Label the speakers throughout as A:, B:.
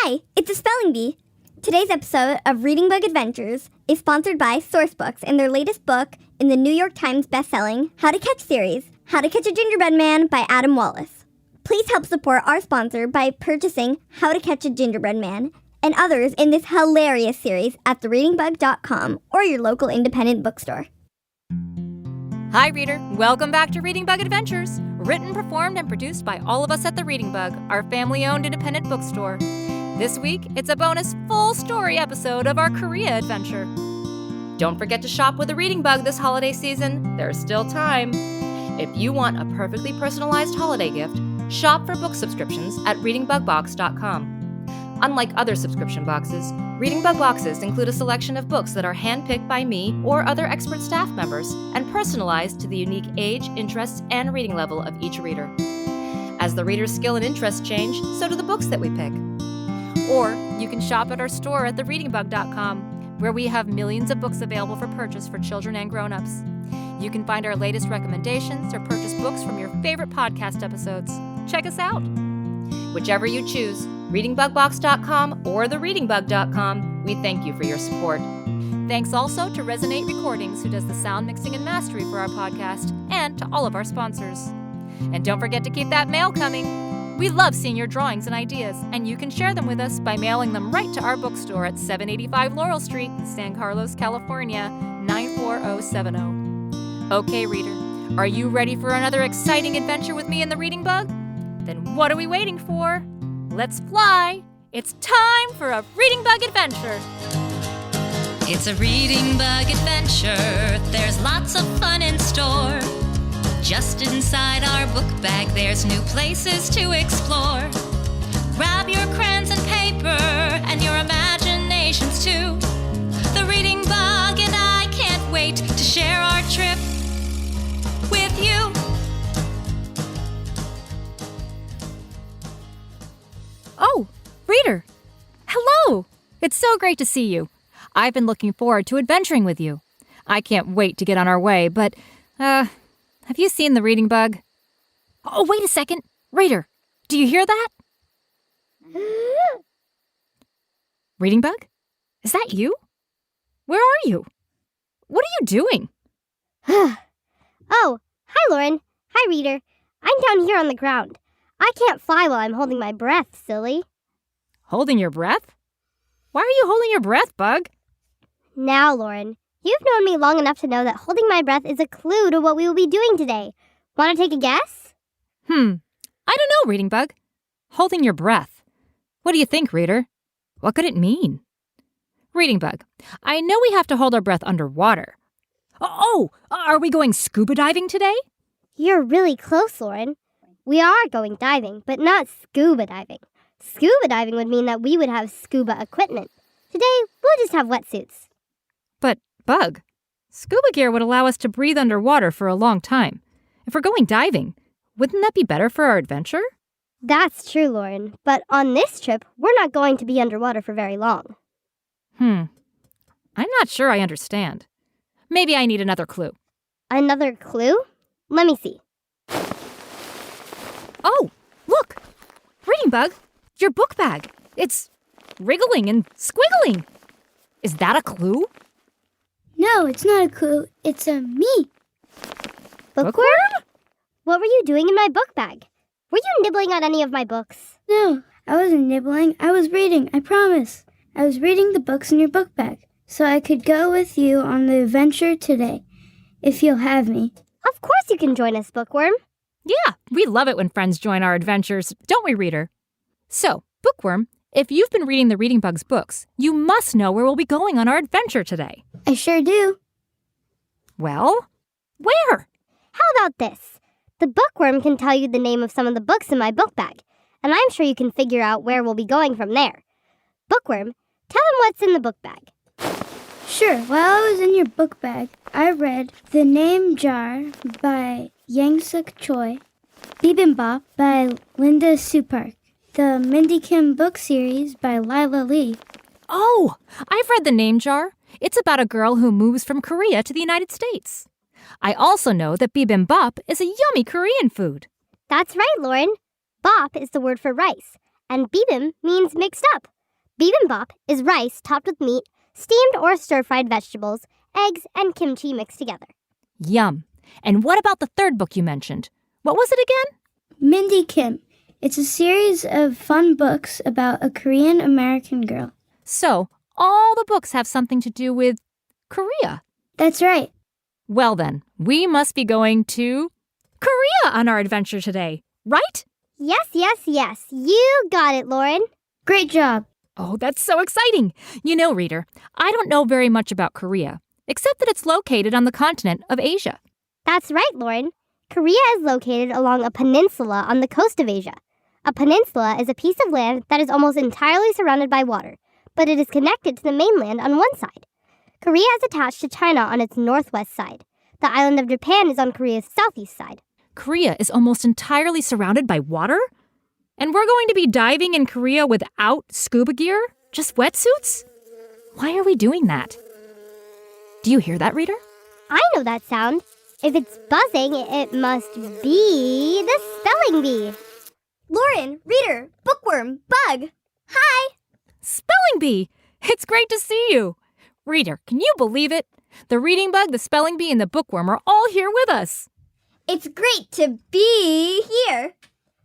A: Hi, it's a Spelling Bee. Today's episode of Reading Bug Adventures is sponsored by Sourcebooks and their latest book in the New York Times bestselling How to Catch series, How to Catch a Gingerbread Man by Adam Wallace. Please help support our sponsor by purchasing How to Catch a Gingerbread Man and others in this hilarious series at thereadingbug.com or your local independent bookstore.
B: Hi, reader. Welcome back to Reading Bug Adventures, written, performed, and produced by all of us at The Reading Bug, our family-owned independent bookstore. This week, it's a bonus full-story episode of our Korea adventure. Don't forget to shop with The Reading Bug this holiday season. There's still time. If you want a perfectly personalized holiday gift, shop for book subscriptions at readingbugbox.com. Unlike other subscription boxes, Reading Bug boxes include a selection of books that are handpicked by me or other expert staff members and personalized to the unique age, interests, and reading level of each reader. As the reader's skill and interests change, so do the books that we pick. Or you can shop at our store at thereadingbug.com, where we have millions of books available for purchase for children and grown-ups. You can find our latest recommendations or purchase books from your favorite podcast episodes. Check us out. Whichever you choose, readingbugbox.com or thereadingbug.com, we thank you for your support. Thanks also to Resonate Recordings, who does the sound mixing and mastery for our podcast, and to all of our sponsors. And don't forget to keep that mail coming. We love seeing your drawings and ideas, and you can share them with us by mailing them right to our bookstore at 785 Laurel Street, San Carlos, California, 94070. Okay, reader, are you ready for another exciting adventure with me and the Reading Bug? Then what are we waiting for? Let's fly! It's time for a Reading Bug adventure!
C: It's a Reading Bug adventure. There's lots of fun in store. Just inside our book bag, there's new places to explore. Grab your crayons and paper and your imaginations too. The Reading Bug and I can't wait to share our trip with you.
B: Oh, reader! Hello! It's so great to see you. I've been looking forward to adventuring with you. I can't wait to get on our way, but, have you seen the Reading Bug? Oh, wait a second. Reader, do you hear that? Reading Bug? Is that you? Where are you? What are you doing?
A: Oh, hi, Lauren. Hi, reader. I'm down here on the ground. I can't fly while I'm holding my breath, silly.
B: Holding your breath? Why are you holding your breath, Bug?
A: Now, Lauren, you've known me long enough to know that holding my breath is a clue to what we will be doing today. Want to take a guess?
B: I don't know, Reading Bug. Holding your breath. What do you think, reader? What could it mean? Reading Bug, I know we have to hold our breath underwater. Oh, are we going scuba diving today?
A: You're really close, Lauren. We are going diving, but not scuba diving. Scuba diving would mean that we would have scuba equipment. Today, we'll just have wetsuits.
B: But, Bug, scuba gear would allow us to breathe underwater for a long time. If we're going diving, wouldn't that be better for our adventure?
A: That's true, Lauren. But on this trip, we're not going to be underwater for very long.
B: I'm not sure I understand. Maybe I need another clue.
A: Another clue? Let me see.
B: Oh, look! Reading Bug, your book bag. It's wriggling and squiggling. Is that a clue?
D: No, it's not a clue. It's a me.
A: Bookworm? What were you doing in my book bag? Were you nibbling on any of my books?
D: No, I wasn't nibbling. I was reading, I promise. I was reading the books in your book bag, so I could go with you on the adventure today, if you'll have me.
A: Of course you can join us, Bookworm.
B: Yeah, we love it when friends join our adventures, don't we, reader? So, Bookworm, if you've been reading the Reading Bug's books, you must know where we'll be going on our adventure today.
D: I sure do.
B: Well, where?
A: How about this? The Bookworm can tell you the name of some of the books in my book bag, and I'm sure you can figure out where we'll be going from there. Bookworm, tell him what's in the book bag.
D: Sure, while I was in your book bag, I read The Name Jar by Yang Suk Choi, Bibimbap by Linda Supark, the Mindy Kim book series by Lila Lee.
B: Oh, I've read The Name Jar. It's about a girl who moves from Korea to the United States. I also know that bibimbap is a yummy Korean food.
A: That's right, Lauren. Bop is the word for rice, and bibim means mixed up.
E: Bibimbap is rice topped with meat, steamed or stir-fried vegetables, eggs, and kimchi mixed together.
B: Yum. And what about the third book you mentioned? What was it again?
D: Mindy Kim. It's a series of fun books about a Korean American girl.
B: So, all the books have something to do with Korea.
D: That's right.
B: Well then, we must be going to Korea on our adventure today, right?
E: Yes. You got it, Lauren.
D: Great job.
B: Oh, that's so exciting. You know, reader, I don't know very much about Korea, except that it's located on the continent of Asia.
E: That's right, Lauren. Korea is located along a peninsula on the coast of Asia. A peninsula is a piece of land that is almost entirely surrounded by water, but it is connected to the mainland on one side. Korea is attached to China on its northwest side. The island of Japan is on Korea's southeast side.
B: Korea is almost entirely surrounded by water? And we're going to be diving in Korea without scuba gear? Just wetsuits? Why are we doing that? Do you hear that, reader?
E: I know that sound. If it's buzzing, it must be the spelling bee.
A: Lauren, reader, bookworm, bug. Hi.
B: Spelling bee! It's great to see you. Reader, can you believe it? The reading bug, the spelling bee, and the bookworm are all here with us.
A: It's great to be here.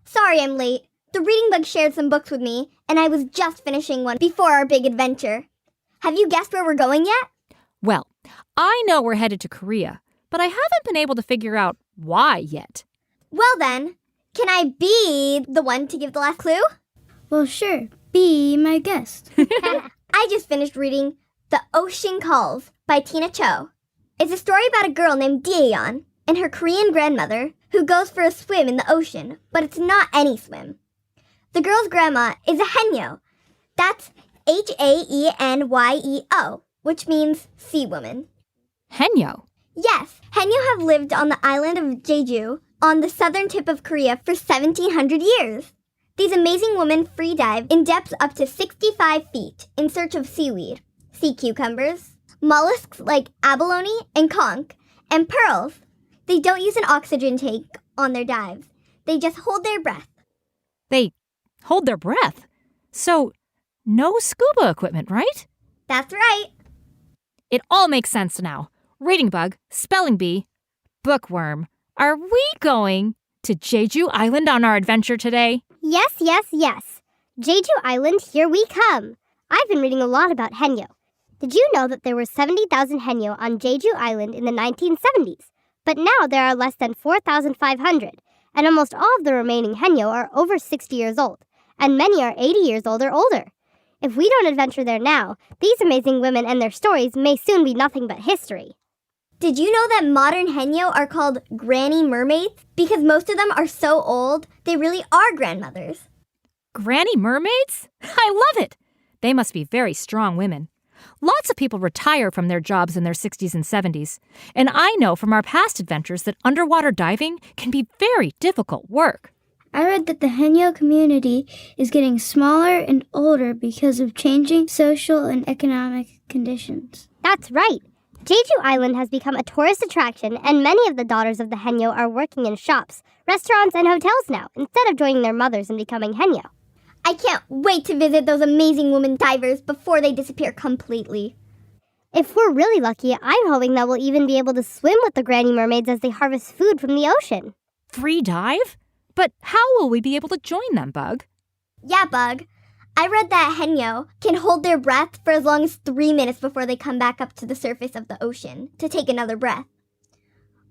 A: Sorry I'm late. The reading bug shared some books with me, and I was just finishing one before our big adventure. Have you guessed where we're going yet?
B: Well, I know we're headed to Korea, but I haven't been able to figure out why yet.
A: Well then, can I be the one to give the last clue?
D: Well, sure. Be my guest.
A: I just finished reading The Ocean Calls by Tina Cho. It's a story about a girl named Daeyeon and her Korean grandmother who goes for a swim in the ocean, but it's not any swim. The girl's grandma is a Haenyeo. That's Haenyo, which means sea woman.
B: Haenyeo.
A: Yes, Haenyeo have lived on the island of Jeju on the southern tip of Korea for 1,700 years. These amazing women free dive in depths up to 65 feet in search of seaweed, sea cucumbers, mollusks like abalone and conch, and pearls. They don't use an oxygen tank on their dives. They just hold their breath.
B: They hold their breath. So, no scuba equipment, right?
A: That's right.
B: It all makes sense now. Reading bug, spelling bee, bookworm. Are we going to Jeju Island on our adventure today?
E: Yes. Jeju Island, here we come. I've been reading a lot about Haenyeo. Did you know that there were 70,000 Haenyeo on Jeju Island in the 1970s? But now there are less than 4,500, and almost all of the remaining Haenyeo are over 60 years old, and many are 80 years old or older. If we don't adventure there now, these amazing women and their stories may soon be nothing but history.
A: Did you know that modern Haenyeo are called granny mermaids? Because most of them are so old, they really are grandmothers.
B: Granny mermaids? I love it! They must be very strong women. Lots of people retire from their jobs in their 60s and 70s. And I know from our past adventures that underwater diving can be very difficult work.
D: I read that the Haenyeo community is getting smaller and older because of changing social and economic conditions.
E: That's right. Jeju Island has become a tourist attraction, and many of the daughters of the Haenyeo are working in shops, restaurants, and hotels now, instead of joining their mothers and becoming Haenyeo.
A: I can't wait to visit those amazing women divers before they disappear completely.
E: If we're really lucky, I'm hoping that we'll even be able to swim with the granny mermaids as they harvest food from the ocean.
B: Free dive? But how will we be able to join them, Bug?
A: Yeah, Bug. I read that Haenyeo can hold their breath for as long as 3 minutes before they come back up to the surface of the ocean to take another breath.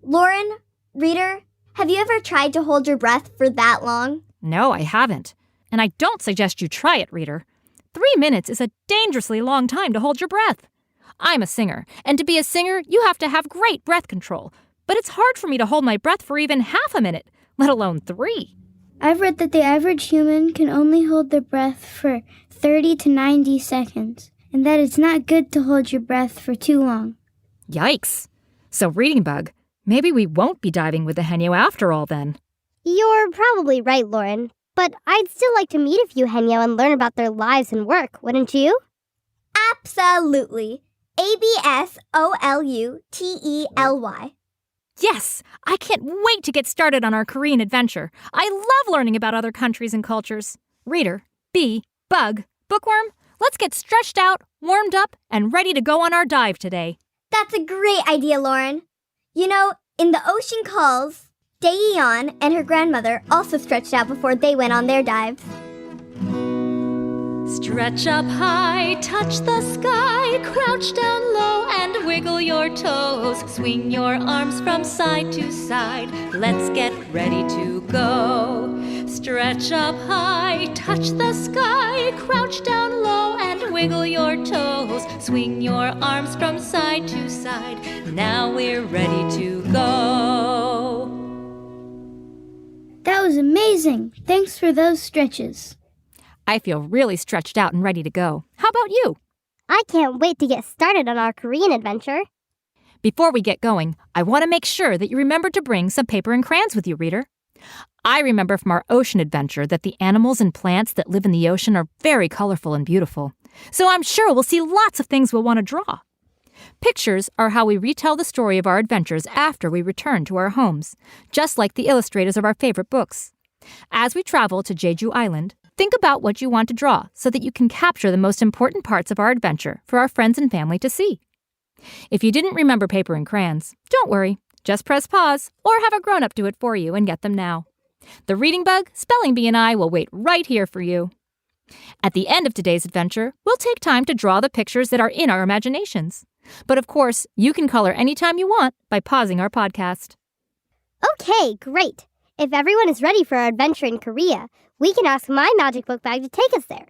A: Lauren, reader, have you ever tried to hold your breath for that long?
B: No, I haven't. And I don't suggest you try it, reader. 3 minutes is a dangerously long time to hold your breath. I'm a singer, and to be a singer, you have to have great breath control. But it's hard for me to hold my breath for even half a minute, let alone 3.
D: I've read that the average human can only hold their breath for 30 to 90 seconds, and that it's not good to hold your breath for too long.
B: Yikes. So, Reading Bug, maybe we won't be diving with the Haenyeo after all then.
E: You're probably right, Lauren. But I'd still like to meet a few Haenyeo and learn about their lives and work, wouldn't you?
A: Absolutely. ABSOLUTELY.
B: Yes! I can't wait to get started on our Korean adventure. I love learning about other countries and cultures. Reader, bee, bug, bookworm, let's get stretched out, warmed up, and ready to go on our dive today.
A: That's a great idea, Lauren. You know, in The Ocean Calls, Daeyeon and her grandmother also stretched out before they went on their dives.
C: Stretch up high, touch the sky, crouch down low and wiggle your toes. Swing your arms from side to side, let's get ready to go. Stretch up high, touch the sky, crouch down low and wiggle your toes. Swing your arms from side to side, now we're ready to go.
D: That was amazing. Thanks for those stretches.
B: I feel really stretched out and ready to go. How about you?
E: I can't wait to get started on our Korean adventure.
B: Before we get going, I want to make sure that you remember to bring some paper and crayons with you, reader. I remember from our ocean adventure that the animals and plants that live in the ocean are very colorful and beautiful. So I'm sure we'll see lots of things we'll want to draw. Pictures are how we retell the story of our adventures after we return to our homes, just like the illustrators of our favorite books. As we travel to Jeju Island, think about what you want to draw so that you can capture the most important parts of our adventure for our friends and family to see. If you didn't remember paper and crayons, don't worry. Just press pause or have a grown-up do it for you and get them now. The Reading Bug, Spelling Bee, and I will wait right here for you. At the end of today's adventure, we'll take time to draw the pictures that are in our imaginations. But of course, you can color anytime you want by pausing our podcast.
E: Okay, great. If everyone is ready for our adventure in Korea, we can ask my magic book bag to take us there.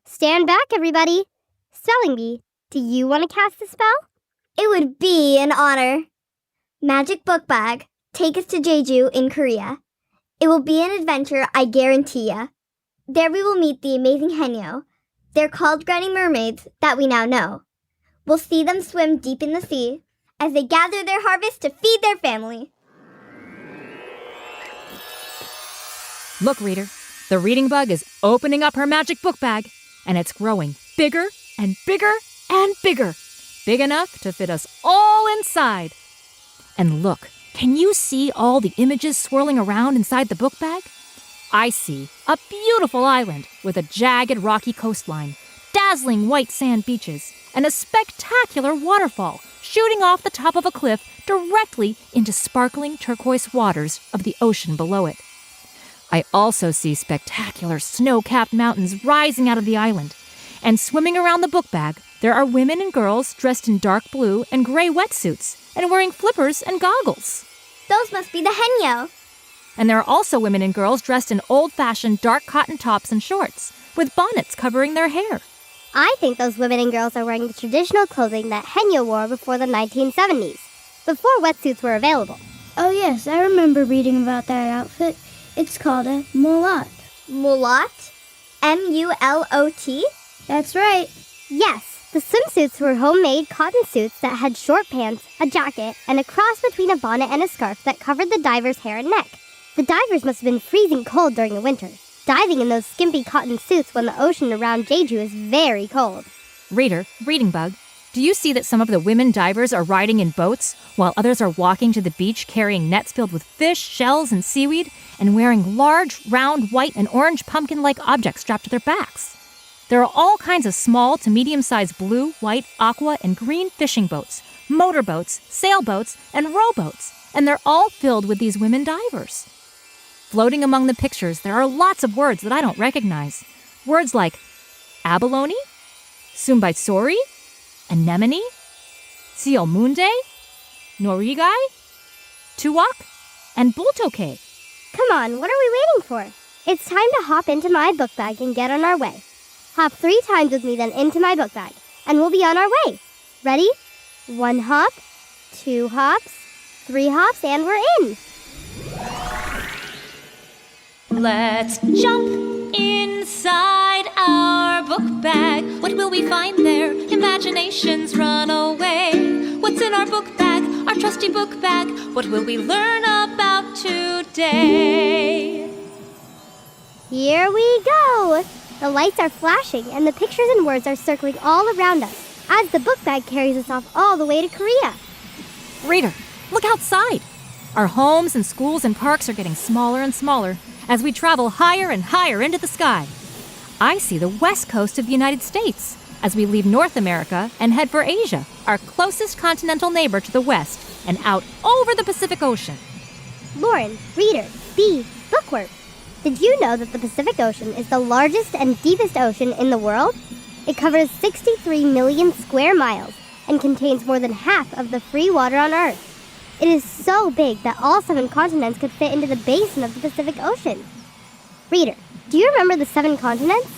E: Stand back, everybody. Spelling Bee, do you want to cast a spell?
A: It would be an honor. Magic Book Bag, take us to Jeju in Korea. It will be an adventure, I guarantee ya. There we will meet the amazing Haenyeo. They're called granny mermaids that we now know. We'll see them swim deep in the sea as they gather their harvest to feed their family.
B: Look, reader, the Reading Bug is opening up her magic book bag, and it's growing bigger and bigger and bigger, big enough to fit us all inside. And look, can you see all the images swirling around inside the book bag? I see a beautiful island with a jagged rocky coastline, dazzling white sand beaches, and a spectacular waterfall shooting off the top of a cliff directly into sparkling turquoise waters of the ocean below it. I also see spectacular snow-capped mountains rising out of the island, and swimming around the book bag, there are women and girls dressed in dark blue and gray wetsuits and wearing flippers and goggles.
A: Those must be the Haenyeo.
B: And there are also women and girls dressed in old-fashioned dark cotton tops and shorts, with bonnets covering their hair.
E: I think those women and girls are wearing the traditional clothing that Haenyeo wore before the 1970s, before wetsuits were available.
D: Oh yes, I remember reading about that outfit. It's called a mulot.
A: Mulot? M-U-L-O-T?
D: That's right.
E: Yes, the swimsuits were homemade cotton suits that had short pants, a jacket, and a cross between a bonnet and a scarf that covered the diver's hair and neck. The divers must have been freezing cold during the winter, diving in those skimpy cotton suits when the ocean around Jeju is very cold.
B: Reader, Reading Bug, do you see that some of the women divers are riding in boats, while others are walking to the beach carrying nets filled with fish, shells, and seaweed, and wearing large, round, white, and orange pumpkin-like objects strapped to their backs? There are all kinds of small to medium-sized blue, white, aqua, and green fishing boats, motorboats, sailboats, and rowboats, and they're all filled with these women divers. Floating among the pictures, there are lots of words that I don't recognize. Words like abalone, sumbaisori, anemone, sealmunde, norigai, tuwak, and bultoke.
E: Come on, what are we waiting for? It's time to hop into my book bag and get on our way. Hop 3 times with me then into my book bag, and we'll be on our way. Ready? 1 hop, 2 hops, 3 hops, and we're in.
C: Let's jump inside our book bag. What will we find there? Imaginations run away. What's in our book bag? Our trusty book bag. What will we learn about today?
E: Here we go. The lights are flashing and the pictures and words are circling all around us as the book bag carries us off all the way to Korea.
B: Reader, look outside. Our homes and schools and parks are getting smaller and smaller as we travel higher and higher into the sky. I see the west coast of the United States as we leave North America and head for Asia, our closest continental neighbor to the west, and out over the Pacific Ocean.
E: Lauren, reader, B, bookworm. Did you know that the Pacific Ocean is the largest and deepest ocean in the world? It covers 63 million square miles and contains more than half of the free water on Earth. It is so big that all 7 continents could fit into the basin of the Pacific Ocean. Reader, do you remember the 7 continents?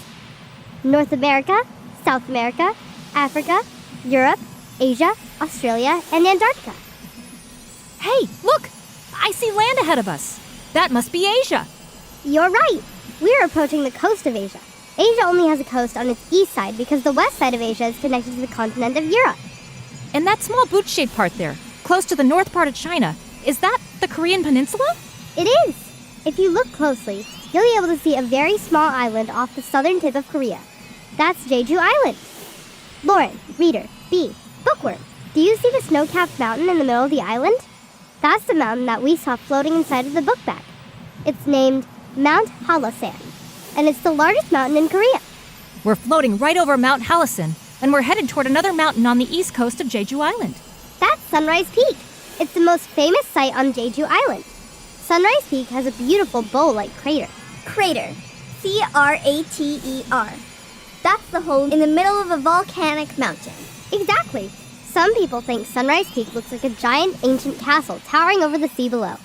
E: North America, South America, Africa, Europe, Asia, Australia, and Antarctica.
B: Hey, look! I see land ahead of us. That must be Asia.
E: You're right. We're approaching the coast of Asia. Asia only has a coast on its east side because the west side of Asia is connected to the continent of Europe.
B: And that small boot-shaped part there, close to the north part of China, is that the Korean peninsula?
E: It is. If you look closely, you'll be able to see a very small island off the southern tip of Korea. That's Jeju Island. Lauren, reader, B, bookworm. Do you see the snow-capped mountain in the middle of the island? That's the mountain that we saw floating inside of the book bag. It's named Mount Halasan, and it's the largest mountain in Korea.
B: We're floating right over Mount Halasan, and we're headed toward another mountain on the east coast of Jeju Island.
E: That's Sunrise Peak. It's the most famous site on Jeju Island. Sunrise Peak has a beautiful bowl-like crater.
A: Crater. C-R-A-T-E-R. That's the hole in the middle of a volcanic mountain.
E: Exactly. Some people think Sunrise Peak looks like a giant ancient castle towering over the sea below.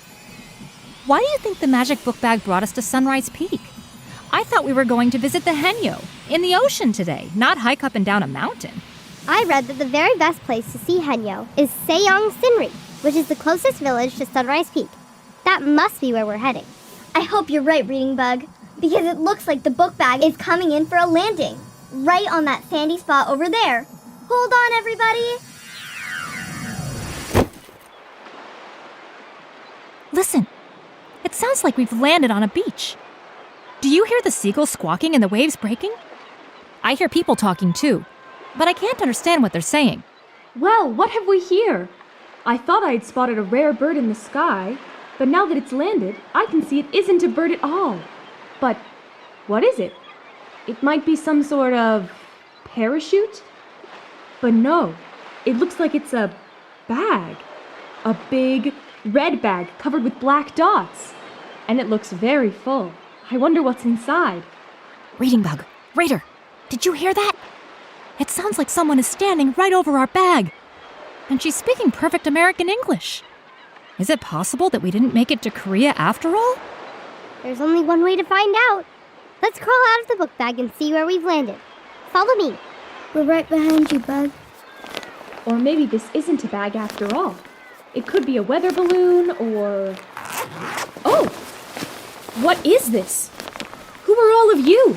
B: Why do you think the magic book bag brought us to Sunrise Peak? I thought we were going to visit the Henyo in the ocean today, not hike up and down a mountain.
E: I read that the very best place to see Henyo is Seong Sinri, which is the closest village to Sunrise Peak. That must be where we're heading.
A: I hope you're right, Reading Bug, because it looks like the book bag is coming in for a landing, right on that sandy spot over there. Hold on, everybody.
B: Listen, it sounds like we've landed on a beach. Do you hear the seagulls squawking and the waves breaking? I hear people talking too, but I can't understand what they're saying.
F: Well, what have we here? I thought I had spotted a rare bird in the sky, but now that it's landed, I can see it isn't a bird at all. But what is it? It might be some sort of parachute? But no, it looks like it's a bag. A big red bag covered with black dots. And it looks very full. I wonder what's inside.
B: Reading Bug, Raider, did you hear that? It sounds like someone is standing right over our bag. And she's speaking perfect American English. Is it possible that we didn't make it to Korea after all?
E: There's only one way to find out. Let's crawl out of the book bag and see where we've landed. Follow me.
D: We're right behind you, Bug.
F: Or maybe this isn't a bag after all. It could be a weather balloon or... Oh! What is this? Who are all of you?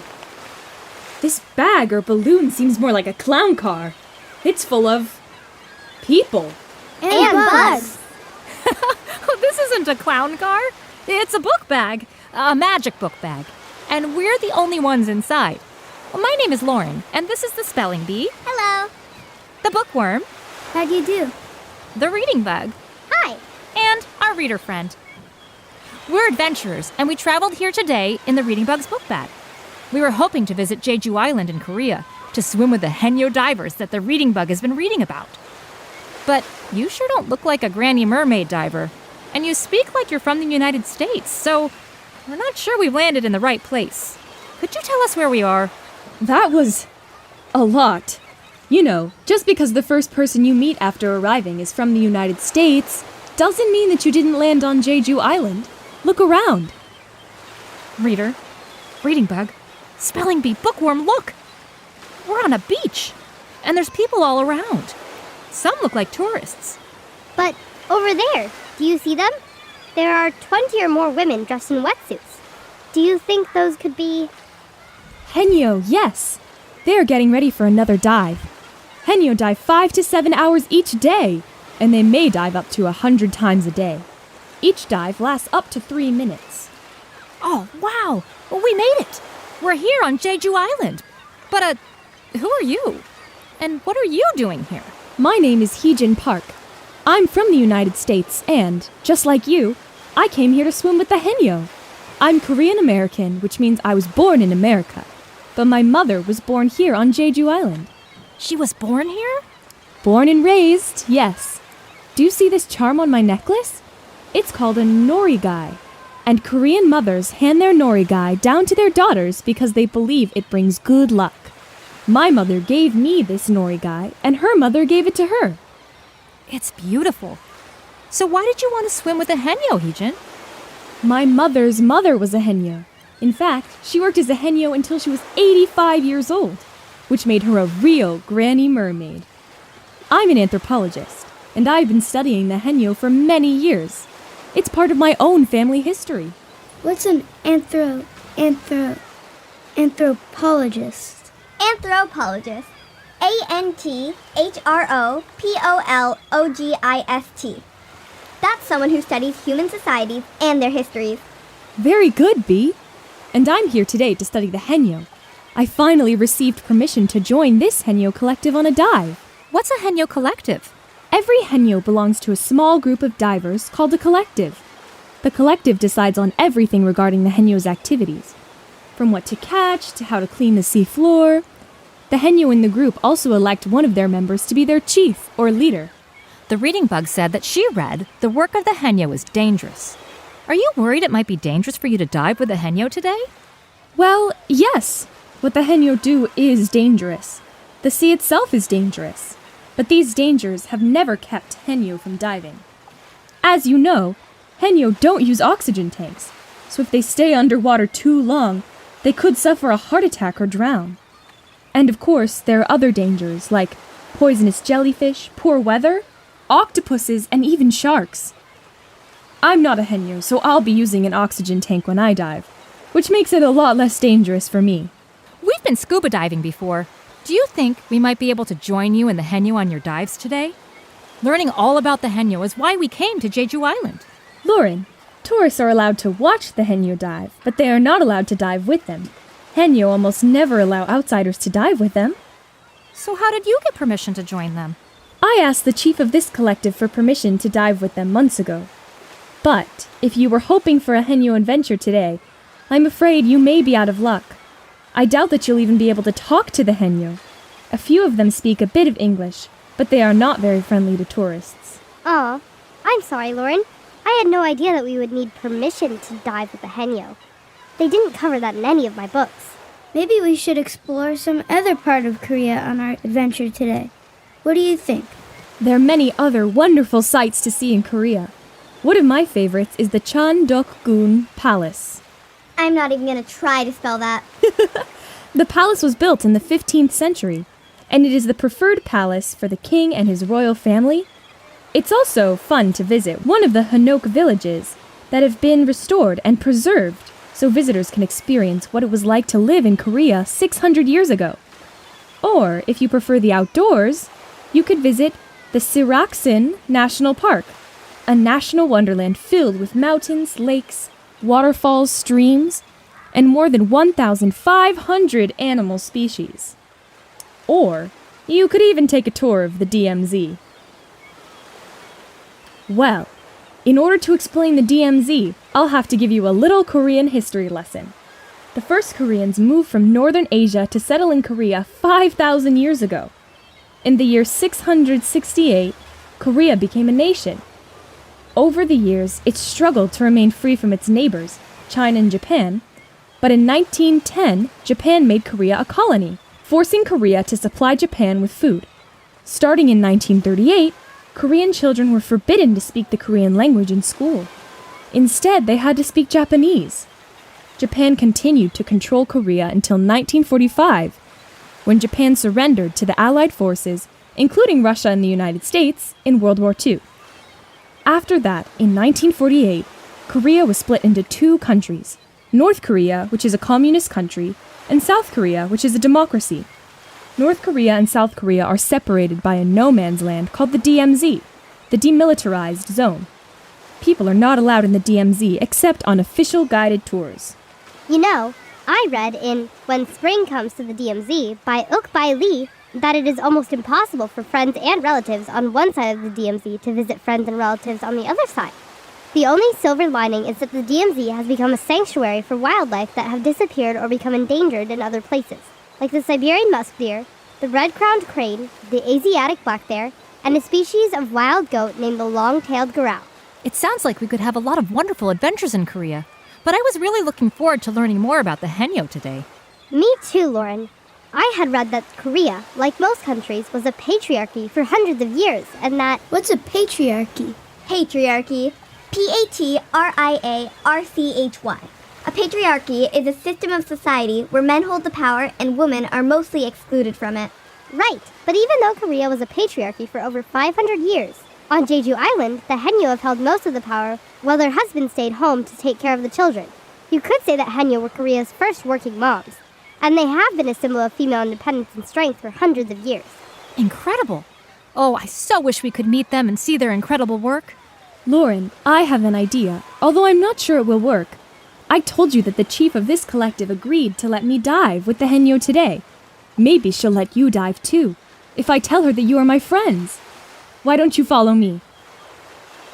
F: This bag or balloon seems more like a clown car. It's full of... people.
E: And bugs.
B: This isn't a clown car. It's a book bag, a magic book bag. And we're the only ones inside. Well, my name is Lauren, and this is the Spelling Bee,
A: Hello.
B: the Bookworm,
D: How do you do?
B: the Reading Bug,
E: Hi.
B: and our reader friend. We're adventurers, and we traveled here today in the Reading Bug's book bag. We were hoping to visit Jeju Island in Korea to swim with the Henyo divers that the Reading Bug has been reading about. But you sure don't look like a Granny Mermaid diver, and you speak like you're from the United States, so we're not sure we've landed in the right place. Could you tell us where we are?
F: That was... a lot. You know, just because the first person you meet after arriving is from the United States doesn't mean that you didn't land on Jeju Island. Look around.
B: Reader, Reading Bug, Spelling Bee, Bookworm, look! We're on a beach, and there's people all around. Some look like tourists.
E: But over there, do you see them? There are 20 or more women dressed in wetsuits. Do you think those could be...
F: Henyo, yes. They are getting ready for another dive. Henyo dive 5 to 7 hours each day, and they may dive up to 100 times a day. Each dive lasts up to 3 minutes.
B: Oh, wow! Well, we made it! We're here on Jeju Island. But, who are you? And what are you doing here?
F: My name is Heejin Park. I'm from the United States, and, just like you, I came here to swim with the Henyo. I'm Korean American, which means I was born in America. but my mother was born here on Jeju Island.
B: She was born here?
F: Born and raised, yes. Do you see this charm on my necklace? It's called a norigai, and Korean mothers hand their norigai down to their daughters because they believe it brings good luck. My mother gave me this norigai, and her mother gave it to her.
B: It's beautiful. So why did you want to swim with a henyo, Heejin?
F: My mother's mother was a henyo. In fact, she worked as a henyo until she was 85 years old, which made her a real granny mermaid. I'm an anthropologist, and I've been studying the henyo for many years. It's part of my own family history.
D: What's an anthropologist?
A: Anthropologist. Anthropologist. That's someone who studies human societies and their histories.
F: Very good, Bee. And I'm here today to study the henyo. I finally received permission to join this henyo collective on a dive.
B: What's a henyo collective?
F: Every henyo belongs to a small group of divers called a collective. The collective decides on everything regarding the henyo's activities, from what to catch to how to clean the sea floor. The henyo in the group also elect one of their members to be their chief or leader.
B: The reading bug said that she read the work of the henyo is dangerous. Are you worried it might be dangerous for you to dive with a henyo today?
F: Well, yes. What the henyo do is dangerous. The sea itself is dangerous. But these dangers have never kept henyo from diving. As you know, henyo don't use oxygen tanks, so if they stay underwater too long, they could suffer a heart attack or drown. And of course, there are other dangers like poisonous jellyfish, poor weather, octopuses, and even sharks. I'm not a henyo, so I'll be using an oxygen tank when I dive, which makes it a lot less dangerous for me.
B: We've been scuba diving before. Do you think we might be able to join you in the henyo on your dives today? Learning all about the henyo is why we came to Jeju Island.
F: Lauren, tourists are allowed to watch the henyo dive, but they are not allowed to dive with them. Henyo almost never allow outsiders to dive with them.
B: So how did you get permission to join them?
F: I asked the chief of this collective for permission to dive with them months ago. But if you were hoping for a henyo adventure today, I'm afraid you may be out of luck. I doubt that you'll even be able to talk to the henyo. A few of them speak a bit of English, but they are not very friendly to tourists.
E: Aw, I'm sorry, Lauren. I had no idea that we would need permission to dive with the henyo. They didn't cover that in any of my books.
D: Maybe we should explore some other part of Korea on our adventure today. What do you think?
F: There are many other wonderful sights to see in Korea. One of my favorites is the Cheondokgun Palace.
A: I'm not even going to try to spell that.
F: The palace was built in the 15th century, and it is the preferred palace for the king and his royal family. It's also fun to visit one of the Hanok villages that have been restored and preserved so visitors can experience what it was like to live in Korea 600 years ago. Or, if you prefer the outdoors, you could visit the Siraksin National Park, a national wonderland filled with mountains, lakes, waterfalls, streams, and more than 1,500 animal species. Or, you could even take a tour of the DMZ. Well, in order to explain the DMZ, I'll have to give you a little Korean history lesson. The first Koreans moved from Northern Asia to settle in Korea 5,000 years ago. In the year 668, Korea became a nation. Over the years, it struggled to remain free from its neighbors, China and Japan, but in 1910, Japan made Korea a colony, forcing Korea to supply Japan with food. Starting in 1938, Korean children were forbidden to speak the Korean language in school. Instead, they had to speak Japanese. Japan continued to control Korea until 1945, when Japan surrendered to the Allied forces, including Russia and the United States, in World War II. After that, in 1948, Korea was split into two countries, North Korea, which is a communist country, and South Korea, which is a democracy. North Korea and South Korea are separated by a no-man's land called the DMZ, the Demilitarized Zone. People are not allowed in the DMZ except on official guided tours.
E: You know, I read in When Spring Comes to the DMZ by Uk-Bai Lee that it is almost impossible for friends and relatives on one side of the DMZ to visit friends and relatives on the other side. The only silver lining is that the DMZ has become a sanctuary for wildlife that have disappeared or become endangered in other places, like the Siberian musk deer, the red-crowned crane, the Asiatic black bear, and a species of wild goat named the long-tailed garou.
B: It sounds like we could have a lot of wonderful adventures in Korea, but I was really looking forward to learning more about the Haenyeo today.
E: Me too, Lauren. I had read that Korea, like most countries, was a patriarchy for hundreds of years, and that...
D: What's a patriarchy?
A: Patriarchy. Patriarchy. A patriarchy is a system of society where men hold the power and women are mostly excluded from it.
E: Right, but even though Korea was a patriarchy for over 500 years, on Jeju Island, the Haenyeo have held most of the power while their husbands stayed home to take care of the children. You could say that Haenyeo were Korea's first working moms, and they have been a symbol of female independence and strength for hundreds of years.
B: Incredible! Oh, I so wish we could meet them and see their incredible work.
F: Lauren, I have an idea, although I'm not sure it will work. I told you that the chief of this collective agreed to let me dive with the Haenyeo today. Maybe she'll let you dive too, if I tell her that you are my friends. Why don't you follow me?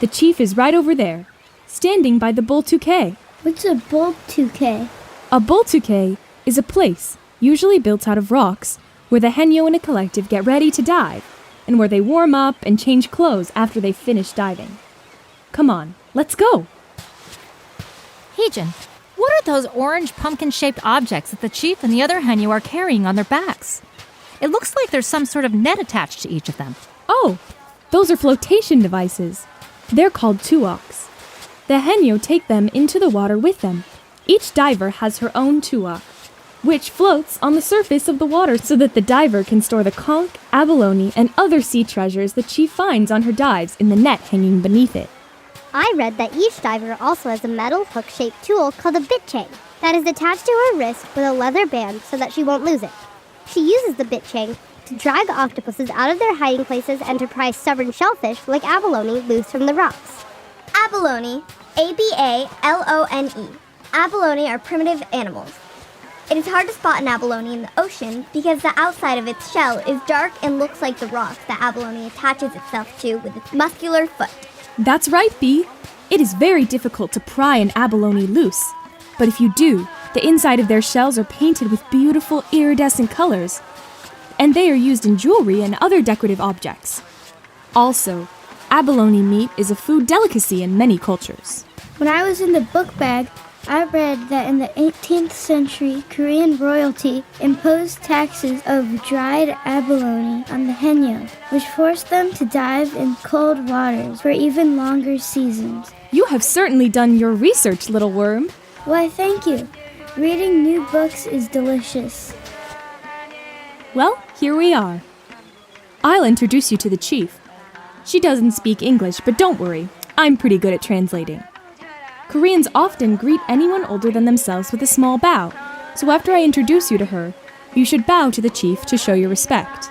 F: The chief is right over there, standing by the Boltuke.
D: What's a Boltuke?
F: A Boltuke is a place, usually built out of rocks, where the Haenyeo in a collective get ready to dive, and where they warm up and change clothes after they've finished diving. Come on, let's go!
B: Heejin, what are those orange pumpkin-shaped objects that the chief and the other Haenyeo are carrying on their backs? It looks like there's some sort of net attached to each of them.
F: Oh, those are flotation devices. They're called tuoks. The Haenyeo take them into the water with them. Each diver has her own tuok, which floats on the surface of the water so that the diver can store the conch, abalone, and other sea treasures that she finds on her dives in the net hanging beneath it.
E: I read that each diver also has a metal hook-shaped tool called a bit chain that is attached to her wrist with a leather band so that she won't lose it. She uses the bit chain to drag octopuses out of their hiding places and to pry stubborn shellfish like abalone loose from the rocks.
A: Abalone. Abalone. Abalone are primitive animals. It is hard to spot an abalone in the ocean because the outside of its shell is dark and looks like the rocks that abalone attaches itself to with its muscular foot.
F: That's right, Bee. It is very difficult to pry an abalone loose. But if you do, the inside of their shells are painted with beautiful iridescent colors, and they are used in jewelry and other decorative objects. Also, abalone meat is a food delicacy in many cultures.
D: When I was in the book bag, I read that in the 18th century, Korean royalty imposed taxes of dried abalone on the Haenyeo, which forced them to dive in cold waters for even longer seasons.
F: You have certainly done your research, little worm.
D: Why, thank you. Reading new books is delicious.
F: Well, here we are. I'll introduce you to the chief. She doesn't speak English, but don't worry, I'm pretty good at translating. Koreans often greet anyone older than themselves with a small bow, so after I introduce you to her, you should bow to the chief to show your respect.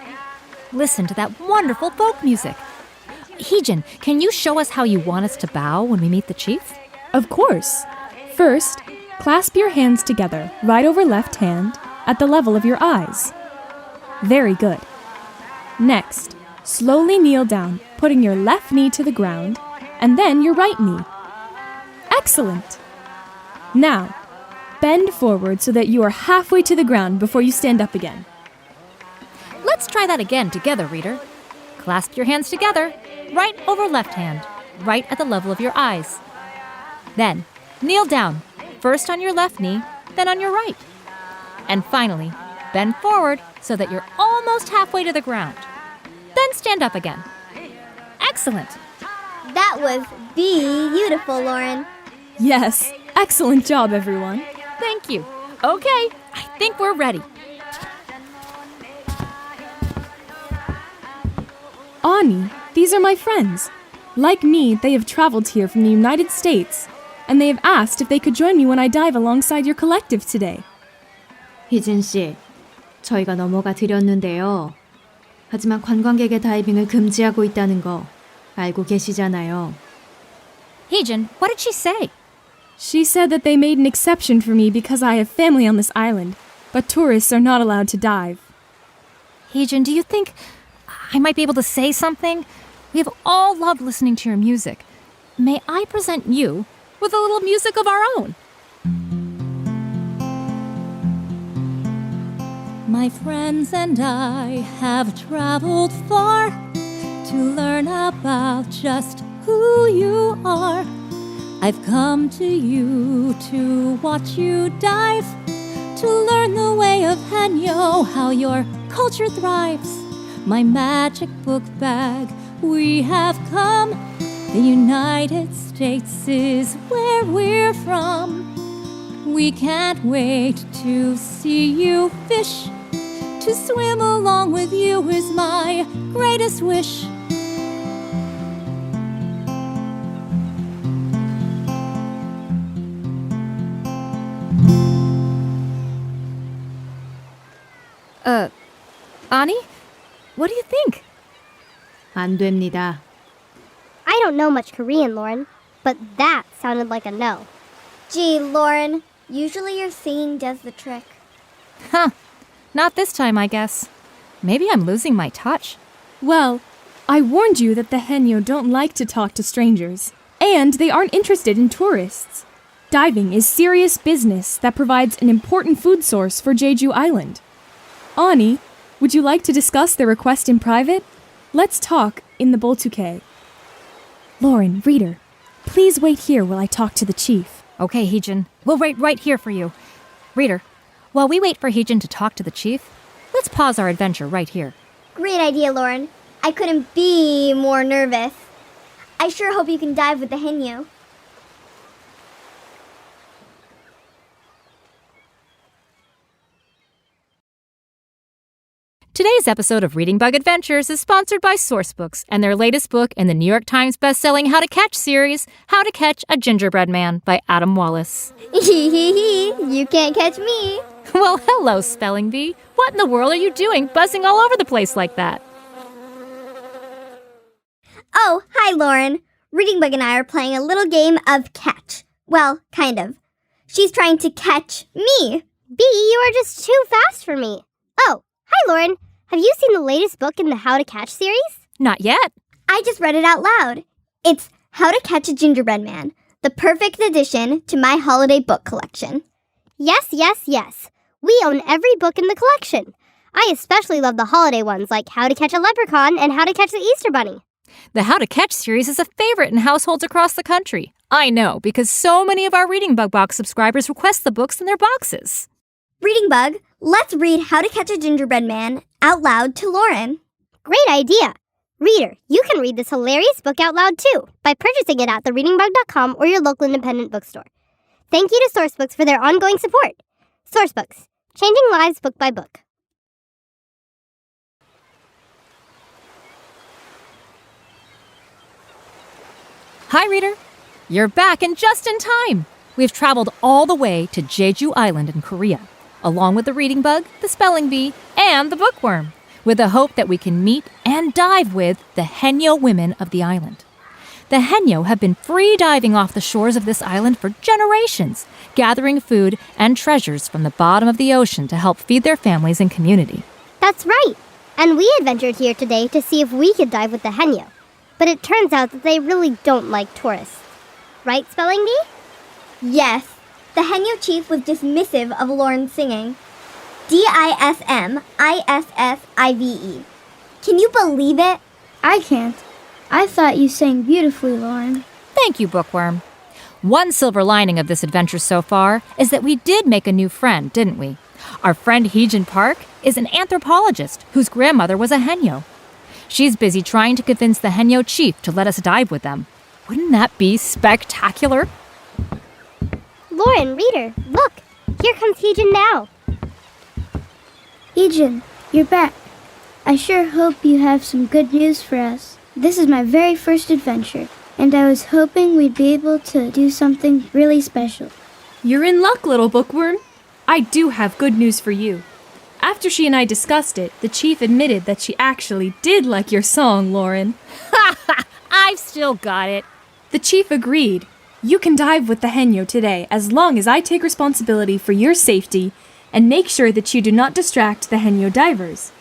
B: Listen to that wonderful folk music. Heejin, can you show us how you want us to bow when we meet the chief?
F: Of course. First, clasp your hands together, right over left hand, at the level of your eyes. Very good. Next, slowly kneel down, putting your left knee to the ground, and then your right knee. Excellent! Now, bend forward so that you are halfway to the ground before you stand up again.
B: Let's try that again together, reader. Clasp your hands together, right over left hand, right at the level of your eyes. Then, kneel down, first on your left knee, then on your right. And finally, bend forward so that you're almost halfway to the ground. Then stand up again. Excellent!
A: That was beautiful, Lauren.
F: Yes, excellent job, everyone.
B: Thank you. Okay, I think we're ready.
F: Ani, these are my friends. Like me, they have traveled here from the United States, and they have asked if they could join me when I dive alongside your collective today.
G: 희진 씨, 저희가 넘어가 드렸는데요. 하지만 관광객의 다이빙을 금지하고 있다는 거 알고 계시잖아요.
B: Heejin, what did she say?
F: She said that they made an exception for me because I have family on this island, but tourists are not allowed to dive.
B: Heejin, do you think I might be able to say something? We have all loved listening to your music. may I present you with a little music of our own? My friends and I have traveled far to learn about just who you are. I've come to you to watch you dive, to learn the way of Hanyo, how your culture thrives. My magic book bag, we have come. The United States is where we're from. We can't wait to see you fish. To swim along with you is my greatest wish. Ani? What do you think?
G: 안 됩니다.
E: I don't know much Korean, Lauren, but that sounded like a no.
A: Gee, Lauren, usually your singing does the trick.
B: Huh. Not this time, I guess. Maybe I'm losing my touch.
F: Well, I warned you that the Henyo don't like to talk to strangers, and they aren't interested in tourists. Diving is serious business that provides an important food source for Jeju Island. Ani, would you like to discuss the request in private? Let's talk in the Boltuke. Lauren, reader, please wait here while I talk to the chief.
B: Okay, Heejin. We'll wait right here for you. Reader, while we wait for Heejin to talk to the chief, let's pause our adventure right here.
A: Great idea, Lauren. I couldn't be more nervous. I sure hope you can dive with the Henyo.
B: Today's episode of Reading Bug Adventures is sponsored by Sourcebooks and their latest book in the New York Times bestselling How to Catch series, How to Catch a Gingerbread Man by Adam Wallace.
A: You can't catch me.
B: Well, hello, Spelling Bee. What in the world are you doing buzzing all over the place like that?
A: Oh, hi, Lauren. Reading Bug and I are playing a little game of catch. Well, kind of. She's trying to catch me.
E: Bee, you are just too fast for me. Oh, hi, Lauren. Have you seen the latest book in the How to Catch series?
B: Not yet.
A: I just read it out loud. It's How to Catch a Gingerbread Man, the perfect addition to my holiday book collection.
E: Yes, yes, yes. We own every book in the collection. I especially love the holiday ones like How to Catch a Leprechaun and How to Catch the Easter Bunny.
B: The How to Catch series is a favorite in households across the country. I know, because so many of our Reading Bug Box subscribers request the books in their boxes.
A: Reading Bug, let's read How to Catch a Gingerbread Man out loud to Lauren.
E: Great idea. Reader, you can read this hilarious book out loud too by purchasing it at thereadingbug.com or your local independent bookstore. Thank you to Sourcebooks for their ongoing support. Sourcebooks, changing lives book by book.
B: Hi, reader. You're back and just in time. We've traveled all the way to Jeju Island in Korea, along with the Reading Bug, the Spelling Bee, and the Bookworm, with the hope that we can meet and dive with the Henyo women of the island. The Henyo have been free diving off the shores of this island for generations, gathering food and treasures from the bottom of the ocean to help feed their families and community.
E: That's right. And we adventured here today to see if we could dive with the Henyo. But it turns out that they really don't like tourists. Right, Spelling Bee?
A: Yes, the Henyo chief was dismissive of Lauren's singing. Dismissive. Can you believe it?
D: I can't. I thought you sang beautifully, Lauren.
B: Thank you, Bookworm. One silver lining of this adventure so far is that we did make a new friend, didn't we? Our friend Heejin Park is an anthropologist whose grandmother was a Henyo. She's busy trying to convince the Henyo chief to let us dive with them. Wouldn't that be spectacular?
E: Lauren, reader, look. Here comes Heejin now.
D: Heejin, you're back. I sure hope you have some good news for us. This is my very first adventure, and I was hoping we'd be able to do something really special.
F: You're in luck, little bookworm. I do have good news for you. After she and I discussed it, the chief admitted that she actually did like your song, Lauren.
B: I've still got it.
F: The chief agreed. You can dive with the Henyo today as long as I take responsibility for your safety and make sure that you do not distract the Henyo divers.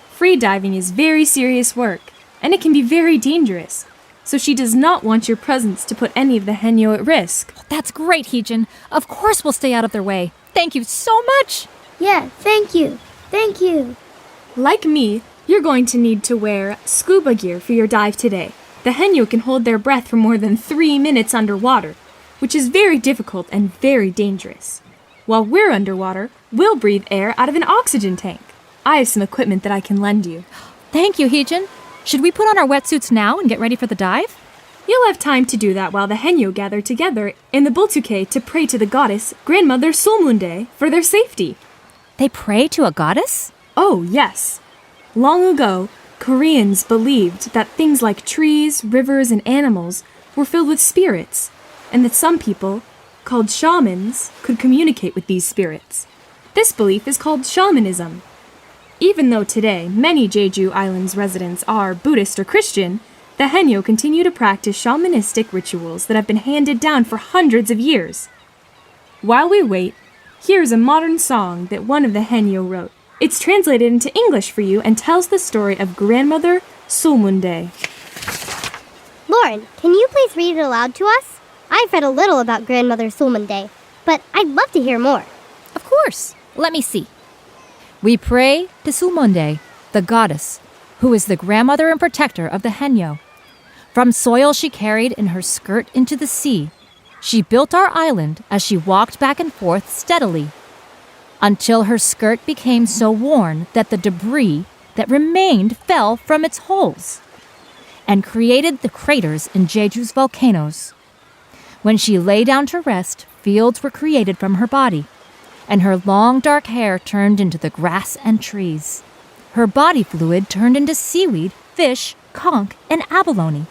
F: Free diving is very serious work, and it can be very dangerous. so she does not want your presence to put any of the Henyo at risk.
B: That's great, Heejin. Of course we'll stay out of their way. Thank you so much.
D: Yeah, thank you. Thank you.
F: Like me, you're going to need to wear scuba gear for your dive today. The Henyo can hold their breath for more than 3 minutes underwater, which is very difficult and very dangerous. While we're underwater, we'll breathe air out of an oxygen tank. I have some equipment that I can lend you.
B: Thank you, Heejin. Should we put on our wetsuits now and get ready for the dive?
F: You'll have time to do that while the Henyo gather together in the Bultuke to pray to the goddess Grandmother Sulmunde for their safety.
B: They pray to a goddess?
F: Oh, yes. Long ago, Koreans believed that things like trees, rivers, and animals were filled with spirits, and that some people, called shamans, could communicate with these spirits. This belief is called shamanism. Even though today many Jeju Island's residents are Buddhist or Christian, the Henyo continue to practice shamanistic rituals that have been handed down for hundreds of years. While we wait, here's a modern song that one of the Henyo wrote. It's translated into English for you and tells the story of Grandmother Sulmunde.
E: Lauren, can you please read it aloud to us? I've read a little about Grandmother Sulmunde, but I'd love to hear more.
B: Of course. Let me see. We pray to Sulmunde, the goddess, who is the grandmother and protector of the Henyo. From soil she carried in her skirt into the sea, she built our island as she walked back and forth steadily, until her skirt became so worn that the debris that remained fell from its holes and created the craters in Jeju's volcanoes. When she lay down to rest, fields were created from her body, and her long dark hair turned into the grass and trees. Her body fluid turned into seaweed, fish, conch, and abalone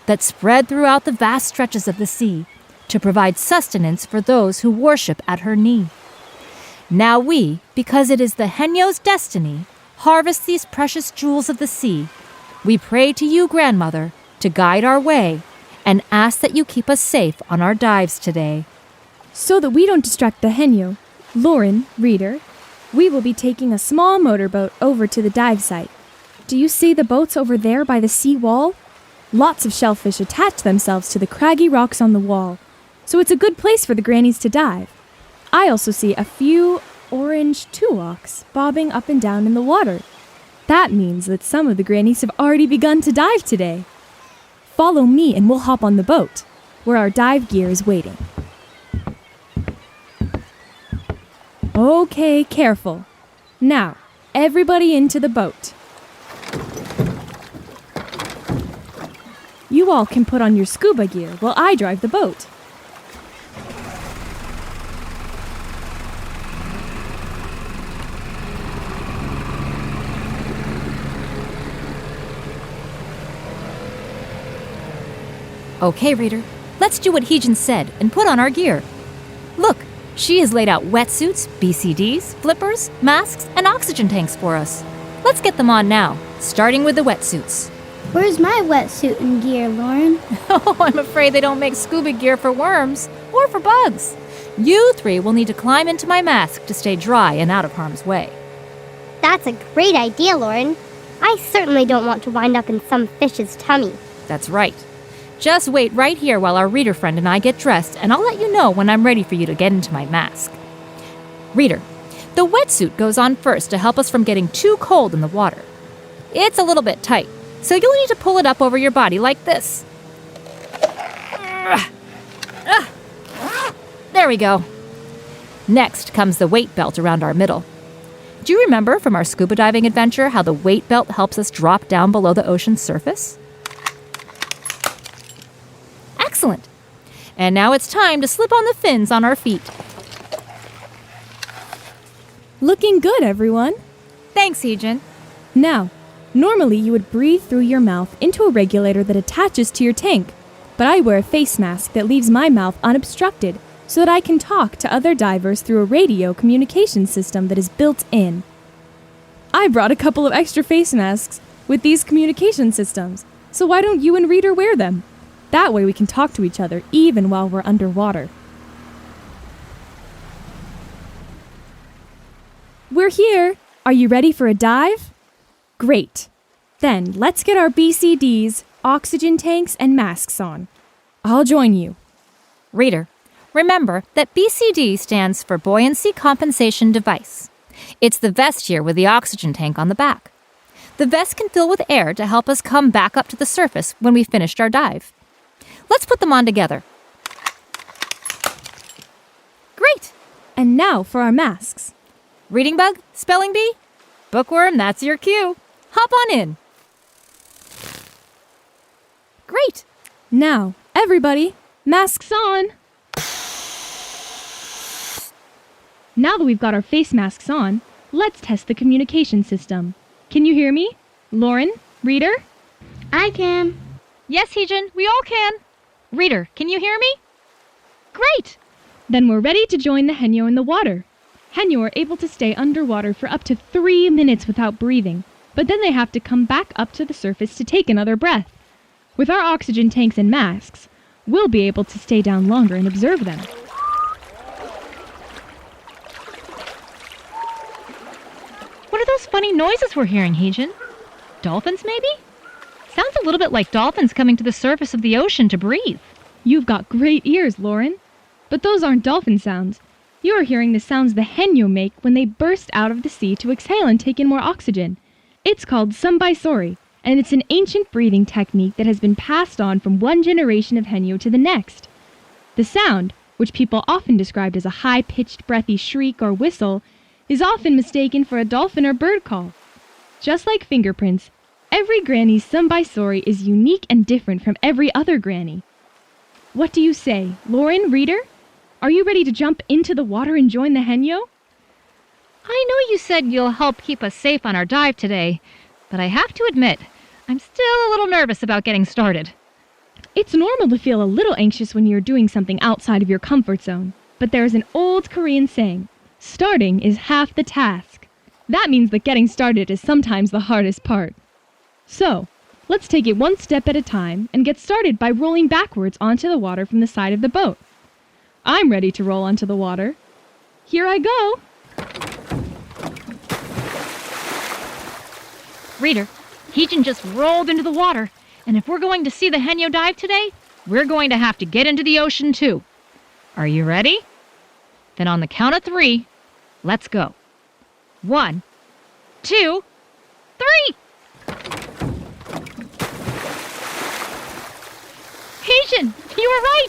B: that spread throughout the vast stretches of the sea to provide sustenance for those who worship at her knee. Now we, because it is the Henyo's destiny, harvest these precious jewels of the sea. We pray to you, Grandmother, to guide our way and ask that you keep us safe on our dives today.
F: So that we don't distract the Henyo, Lauren, reader, we will be taking a small motorboat over to the dive site. Do you see the boats over there by the sea wall? Lots of shellfish attach themselves to the craggy rocks on the wall, so it's a good place for the grannies to dive. I also see a few orange tuwaks bobbing up and down in the water. That means that some of the grannies have already begun to dive today. Follow me and we'll hop on the boat, where our dive gear is waiting. Okay, careful. Now, everybody into the boat. You all can put on your scuba gear while I drive the boat.
B: Okay, reader, let's do what Heejin said and put on our gear. Look, she has laid out wetsuits, BCDs, flippers, masks, and oxygen tanks for us. Let's get them on now, starting with the wetsuits.
D: Where's my wetsuit and gear, Lauren?
B: Oh, I'm afraid they don't make scuba gear for worms or for bugs. You three will need to climb into my mask to stay dry and out of harm's way.
E: That's a great idea, Lauren. I certainly don't want to wind up in some fish's tummy.
B: That's right. Just wait right here while our reader friend and I get dressed, and I'll let you know when I'm ready for you to get into my mask. Reader, the wetsuit goes on first to help us from getting too cold in the water. It's a little bit tight, so you'll need to pull it up over your body like this. There we go. Next comes the weight belt around our middle. Do you remember from our scuba diving adventure how the weight belt helps us drop down below the ocean's surface? Excellent. And now it's time to slip on the fins on our feet.
F: Looking good, everyone.
B: Thanks, Heejin.
F: Now, normally you would breathe through your mouth into a regulator that attaches to your tank, but I wear a face mask that leaves my mouth unobstructed so that I can talk to other divers through a radio communication system that is built in. I brought a couple of extra face masks with these communication systems, so why don't you and Reader wear them? That way we can talk to each other even while we're underwater. We're here! Are you ready for a dive? Great. Then let's get our BCDs, oxygen tanks and masks on. I'll join you.
B: Reader, remember that BCD stands for Buoyancy Compensation Device. It's the vest here with the oxygen tank on the back. The vest can fill with air to help us come back up to the surface when we've finished our dive. Let's put them on together. Great!
F: And now for our masks.
B: Reading bug, spelling bee, bookworm, that's your cue. Hop on in. Great!
F: Now, everybody, masks on! Now that we've got our face masks on, let's test the communication system. Can you hear me? Lauren? Reader?
D: I can.
B: Yes, Heejin, we all can. Reader, can you hear me? Great!
F: Then we're ready to join the Henyo in the water. Henyo are able to stay underwater for up to 3 minutes without breathing, but then they have to come back up to the surface to take another breath. With our oxygen tanks and masks, we'll be able to stay down longer and observe them.
B: What are those funny noises we're hearing, Heejin? Dolphins, maybe? Sounds a little bit like dolphins coming to the surface of the ocean to breathe.
F: You've got great ears, Lauren. But those aren't dolphin sounds. You are hearing the sounds the Henyo make when they burst out of the sea to exhale and take in more oxygen. It's called Sambaisori, and it's an ancient breathing technique that has been passed on from one generation of Henyo to the next. The sound, which people often describe as a high-pitched breathy shriek or whistle, is often mistaken for a dolphin or bird call. Just like fingerprints, every granny's Sambaisori is unique and different from every other granny. What do you say, Lauren, reader? Are you ready to jump into the water and join the Henyo?
B: I know you said you'll help keep us safe on our dive today, but I have to admit, I'm still a little nervous about getting started.
F: It's normal to feel a little anxious when you're doing something outside of your comfort zone, but there's an old Korean saying, starting is half the task. That means that getting started is sometimes the hardest part. So, let's take it one step at a time and get started by rolling backwards onto the water from the side of the boat. I'm ready to roll onto the water. Here I go.
B: Reader, Heejin just rolled into the water, and if we're going to see the Henyo dive today, we're going to have to get into the ocean too. Are you ready? Then on the count of 3, let's go. 1, 2, 3! Heejin, you were right!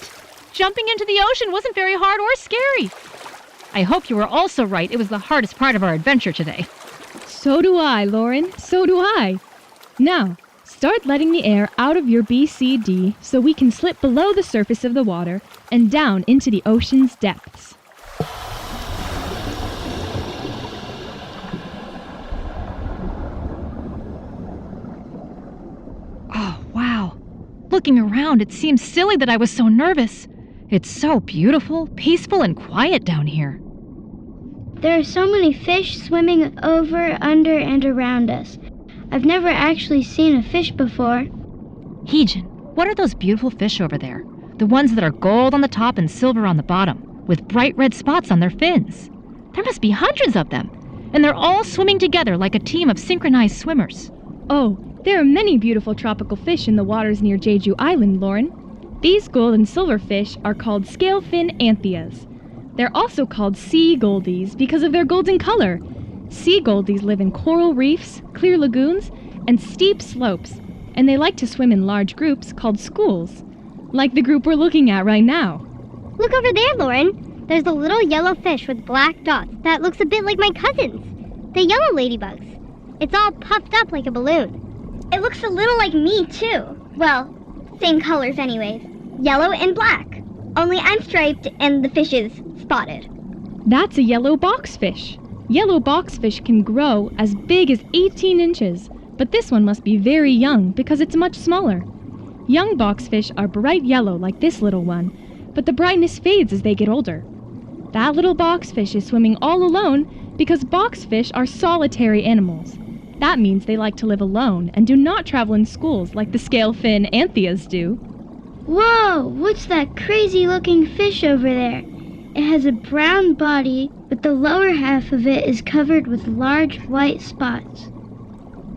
B: Jumping into the ocean wasn't very hard or scary. I hope you were also right. It was the hardest part of our adventure today.
F: So do I, Lauren. So do I. Now, start letting the air out of your BCD so we can slip below the surface of the water and down into the ocean's depths.
B: Oh, wow. Looking around, it seems silly that I was so nervous. It's so beautiful, peaceful, and quiet down here.
D: There are so many fish swimming over, under, and around us. I've never actually seen a fish before.
B: Heejin, what are those beautiful fish over there? The ones that are gold on the top and silver on the bottom, with bright red spots on their fins. There must be hundreds of them, and they're all swimming together like a team of synchronized swimmers.
F: Oh, there are many beautiful tropical fish in the waters near Jeju Island, Lauren. These gold and silver fish are called scale-fin anthias. They're also called sea goldies because of their golden color. Sea goldies live in coral reefs, clear lagoons, and steep slopes, and they like to swim in large groups called schools, like the group we're looking at right now.
E: Look over there, Lauren. There's a little yellow fish with black dots that looks a bit like my cousins, the yellow ladybugs. It's all puffed up like a balloon.
A: It looks a little like me, too. Well, same colors anyways. Yellow and black. Only I'm striped and the fish is spotted.
F: That's a yellow boxfish. Yellow boxfish can grow as big as 18 inches, but this one must be very young because it's much smaller. Young boxfish are bright yellow like this little one, but the brightness fades as they get older. That little boxfish is swimming all alone because boxfish are solitary animals. That means they like to live alone and do not travel in schools like the scale-fin anthias do.
D: Whoa, what's that crazy-looking fish over there? It has a brown body, but the lower half of it is covered with large white spots.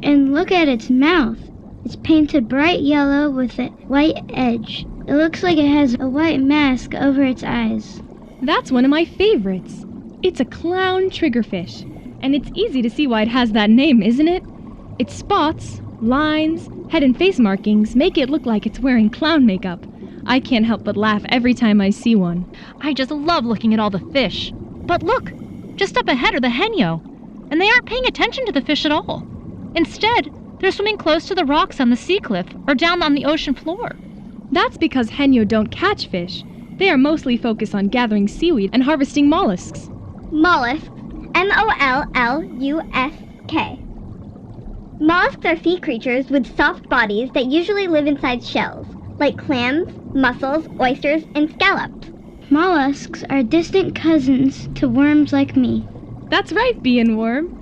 D: And look at its mouth. It's painted bright yellow with a white edge. It looks like it has a white mask over its eyes.
F: That's one of my favorites. It's a clown triggerfish, and it's easy to see why it has that name, isn't it? Its spots, lines, head and face markings make it look like it's wearing clown makeup. I can't help but laugh every time I see one.
B: I just love looking at all the fish. But look, just up ahead are the henyo, and they aren't paying attention to the fish at all. Instead, they're swimming close to the rocks on the sea cliff or down on the ocean floor.
F: That's because henyo don't catch fish. They are mostly focused on gathering seaweed and harvesting mollusks.
A: Mollusks. M-O-L-L-U-S-K. Mollusks are sea creatures with soft bodies that usually live inside shells, like clams, mussels, oysters, and scallops.
D: Mollusks are distant cousins to worms like me.
F: That's right, bee and worm.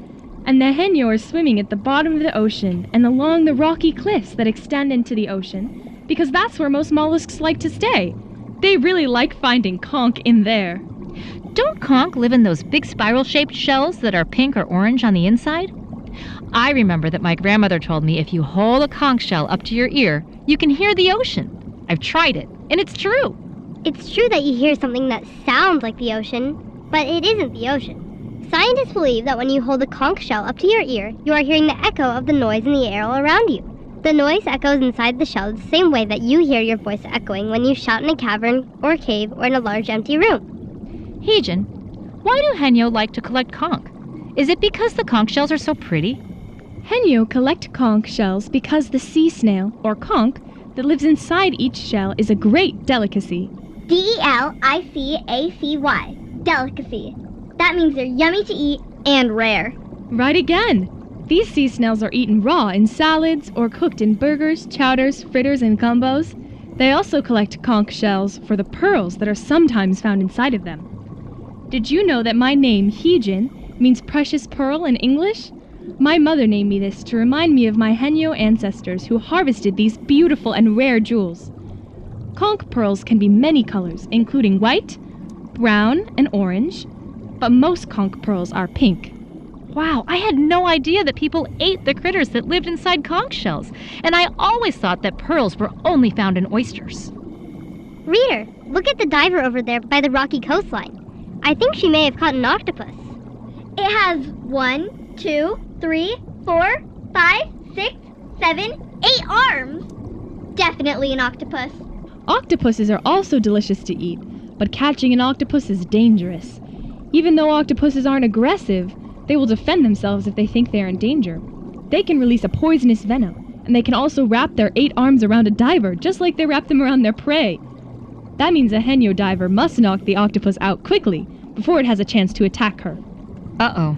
F: And the henyo are swimming at the bottom of the ocean and along the rocky cliffs that extend into the ocean, because that's where most mollusks like to stay. They really like finding conch in there.
B: Don't conch live in those big spiral-shaped shells that are pink or orange on the inside? I remember that my grandmother told me if you hold a conch shell up to your ear, you can hear the ocean. I've tried it, and it's true.
E: It's true that you hear something that sounds like the ocean, but it isn't the ocean. Scientists believe that when you hold a conch shell up to your ear, you are hearing the echo of the noise in the air all around you. The noise echoes inside the shell the same way that you hear your voice echoing when you shout in a cavern or a cave or in a large empty room.
B: Heejin, why do henyo like to collect conch? Is it because the conch shells are so pretty?
F: Henyo collect conch shells because the sea snail, or conch, that lives inside each shell is a great delicacy.
A: D-E-L-I-C-A-C-Y. Delicacy. That means they're yummy to eat and rare.
F: Right again! These sea snails are eaten raw in salads or cooked in burgers, chowders, fritters, and combos. They also collect conch shells for the pearls that are sometimes found inside of them. Did you know that my name, Heejin, means precious pearl in English? My mother named me this to remind me of my henyo ancestors who harvested these beautiful and rare jewels. Conch pearls can be many colors, including white, brown, and orange, but most conch pearls are pink.
B: Wow, I had no idea that people ate the critters that lived inside conch shells, and I always thought that pearls were only found in oysters.
E: Reader, look at the diver over there by the rocky coastline. I think she may have caught an octopus.
A: It has 1, 2, 3, 4, 5, 6, 7, 8 arms. Definitely an octopus.
F: Octopuses are also delicious to eat, but catching an octopus is dangerous. Even though octopuses aren't aggressive, they will defend themselves if they think they are in danger. They can release a poisonous venom, and they can also wrap their 8 arms around a diver, just like they wrap them around their prey. That means a henyo diver must knock the octopus out quickly, before it has a chance to attack her.
B: Uh-oh.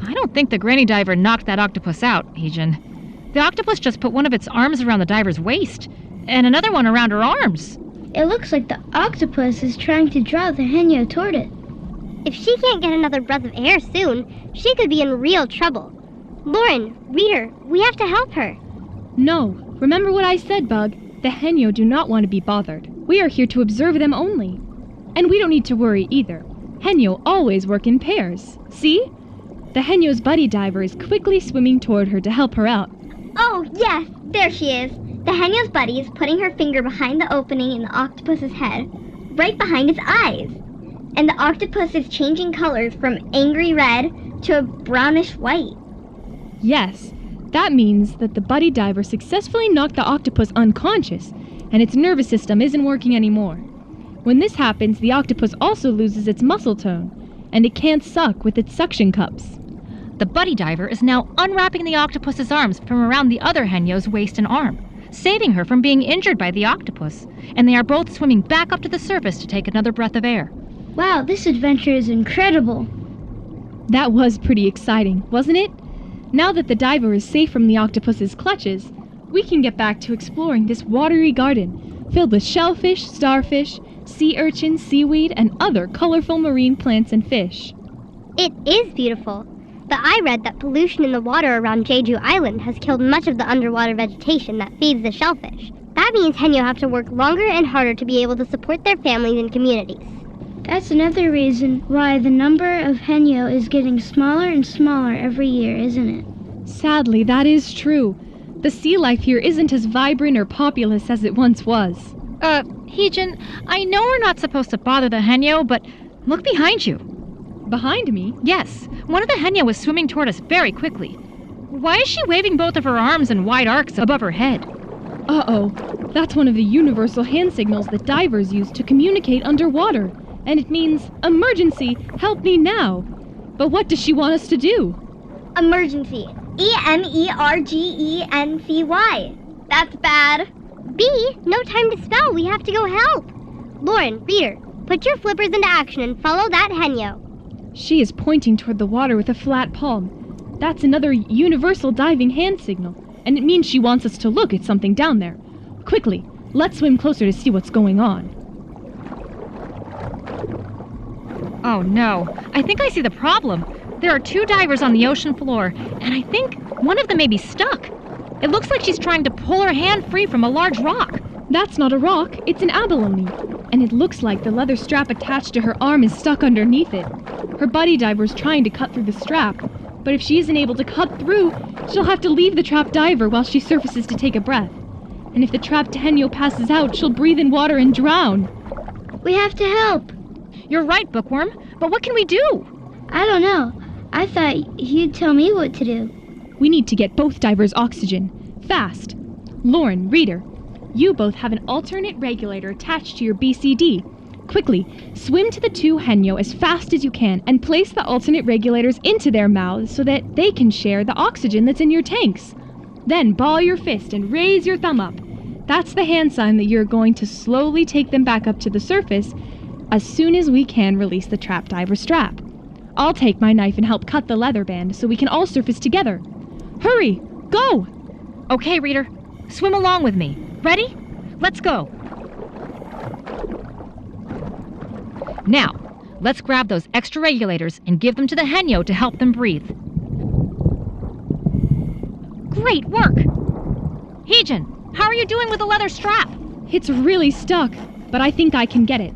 B: I don't think the granny diver knocked that octopus out, Heejin. The octopus just put one of its arms around the diver's waist, and another one around her arms.
D: It looks like the octopus is trying to draw the henyo toward it.
E: If she can't get another breath of air soon, she could be in real trouble. Lauren, reader, we have to help her.
F: No, remember what I said, Bug. The henyo do not want to be bothered. We are here to observe them only. And we don't need to worry either. Henyo always work in pairs. See? The henyo's buddy diver is quickly swimming toward her to help her out.
A: Oh, yes, there she is. The henyo's buddy is putting her finger behind the opening in the octopus's head, right behind its eyes. And the octopus is changing colors from angry red to a brownish white.
F: Yes, that means that the buddy diver successfully knocked the octopus unconscious, and its nervous system isn't working anymore. When this happens, the octopus also loses its muscle tone, and it can't suck with its suction cups.
B: The buddy diver is now unwrapping the octopus's arms from around the other henyo's waist and arm, saving her from being injured by the octopus, and they are both swimming back up to the surface to take another breath of air.
D: Wow, this adventure is incredible.
F: That was pretty exciting, wasn't it? Now that the diver is safe from the octopus's clutches, we can get back to exploring this watery garden filled with shellfish, starfish, sea urchin, seaweed, and other colorful marine plants and fish.
E: It is beautiful, but I read that pollution in the water around Jeju Island has killed much of the underwater vegetation that feeds the shellfish. That means henyo have to work longer and harder to be able to support their families and communities.
D: That's another reason why the number of henyo is getting smaller and smaller every year, isn't it?
F: Sadly, that is true. The sea life here isn't as vibrant or populous as it once was.
B: Heejin, I know we're not supposed to bother the Henyo, but look behind you.
F: Behind me?
B: Yes, one of the Henyo was swimming toward us very quickly. Why is she waving both of her arms in wide arcs above her head?
F: Uh-oh. That's one of the universal hand signals that divers use to communicate underwater. And it means, emergency, help me now. But what does she want us to do?
A: Emergency. EMERGENCY. That's bad.
E: B, no time to spell. We have to go help. Lauren, reader, put your flippers into action and follow that Henyo.
F: She is pointing toward the water with a flat palm. That's another universal diving hand signal, and it means she wants us to look at something down there. Quickly, let's swim closer to see what's going on.
B: Oh no, I think I see the problem. There are 2 divers on the ocean floor, and I think one of them may be stuck. It looks like she's trying to pull her hand free from a large rock.
F: That's not a rock, it's an abalone. And it looks like the leather strap attached to her arm is stuck underneath it. Her buddy diver's trying to cut through the strap, but if she isn't able to cut through, she'll have to leave the trapped diver while she surfaces to take a breath. And if the trapped Henyo passes out, she'll breathe in water and drown.
D: We have to help.
B: You're right, Bookworm, but what can we do?
D: I don't know. I thought you'd tell me what to do.
F: We need to get both divers oxygen. Fast. Lauren, reader, you both have an alternate regulator attached to your BCD. Quickly, swim to the 2 Henyo as fast as you can and place the alternate regulators into their mouths so that they can share the oxygen that's in your tanks. Then ball your fist and raise your thumb up. That's the hand sign that you're going to slowly take them back up to the surface as soon as we can release the trapped diver strap. I'll take my knife and help cut the leather band so we can all surface together. Hurry! Go!
B: Okay, reader, swim along with me. Ready? Let's go. Now, let's grab those extra regulators and give them to the Henyo to help them breathe. Great work! Heejin, how are you doing with the leather strap?
F: It's really stuck, but I think I can get it.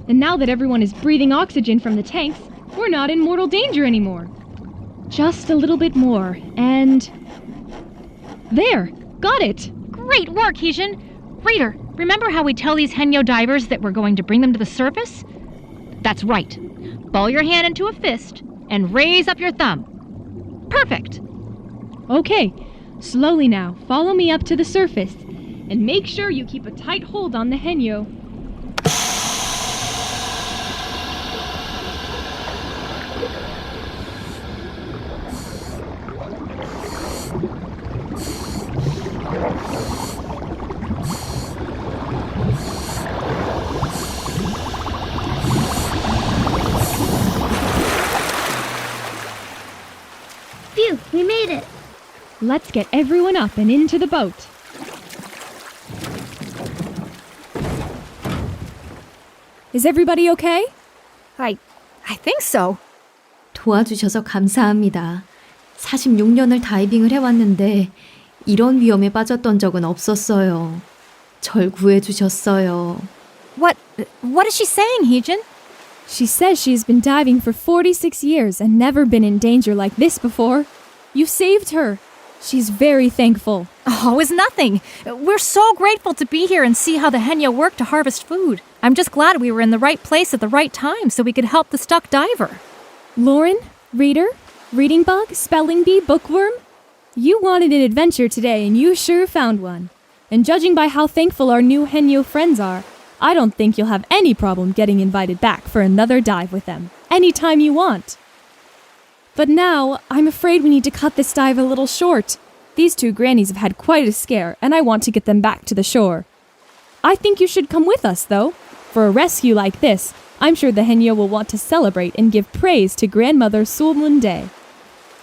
F: And now that everyone is breathing oxygen from the tanks, we're not in mortal danger anymore. Just a little bit more, and... There! Got it!
B: Great work, Heejin! Reader, remember how we tell these Henyo divers that we're going to bring them to the surface? That's right. Ball your hand into a fist and raise up your thumb. Perfect!
F: Okay, slowly now, follow me up to the surface, and make sure you keep a tight hold on the Henyo.
D: Phew, we made it.
F: Let's get everyone up and into the boat.
H: Is everybody okay?
B: I think so.
G: 도와주셔서 감사합니다. 46년을 다이빙을 해왔는데 이런 위험에 빠졌던 적은 없었어요. 절 구해주셨어요.
B: What is she saying, Heejin?
H: She says she's been diving for 46 years and never been in danger like this before. You saved her. She's very thankful.
B: Oh, it's nothing. We're so grateful to be here and see how the Henyo work to harvest food. I'm just glad we were in the right place at the right time so we could help the stuck diver.
H: Lauren, reader, reading bug, spelling bee, bookworm, you wanted an adventure today and you sure found one. And judging by how thankful our new Henyo friends are, I don't think you'll have any problem getting invited back for another dive with them, anytime you want. But now, I'm afraid we need to cut this dive a little short. These 2 grannies have had quite a scare, and I want to get them back to the shore. I think you should come with us, though. For a rescue like this, I'm sure the Henyo will want to celebrate and give praise to Grandmother Sulmunde.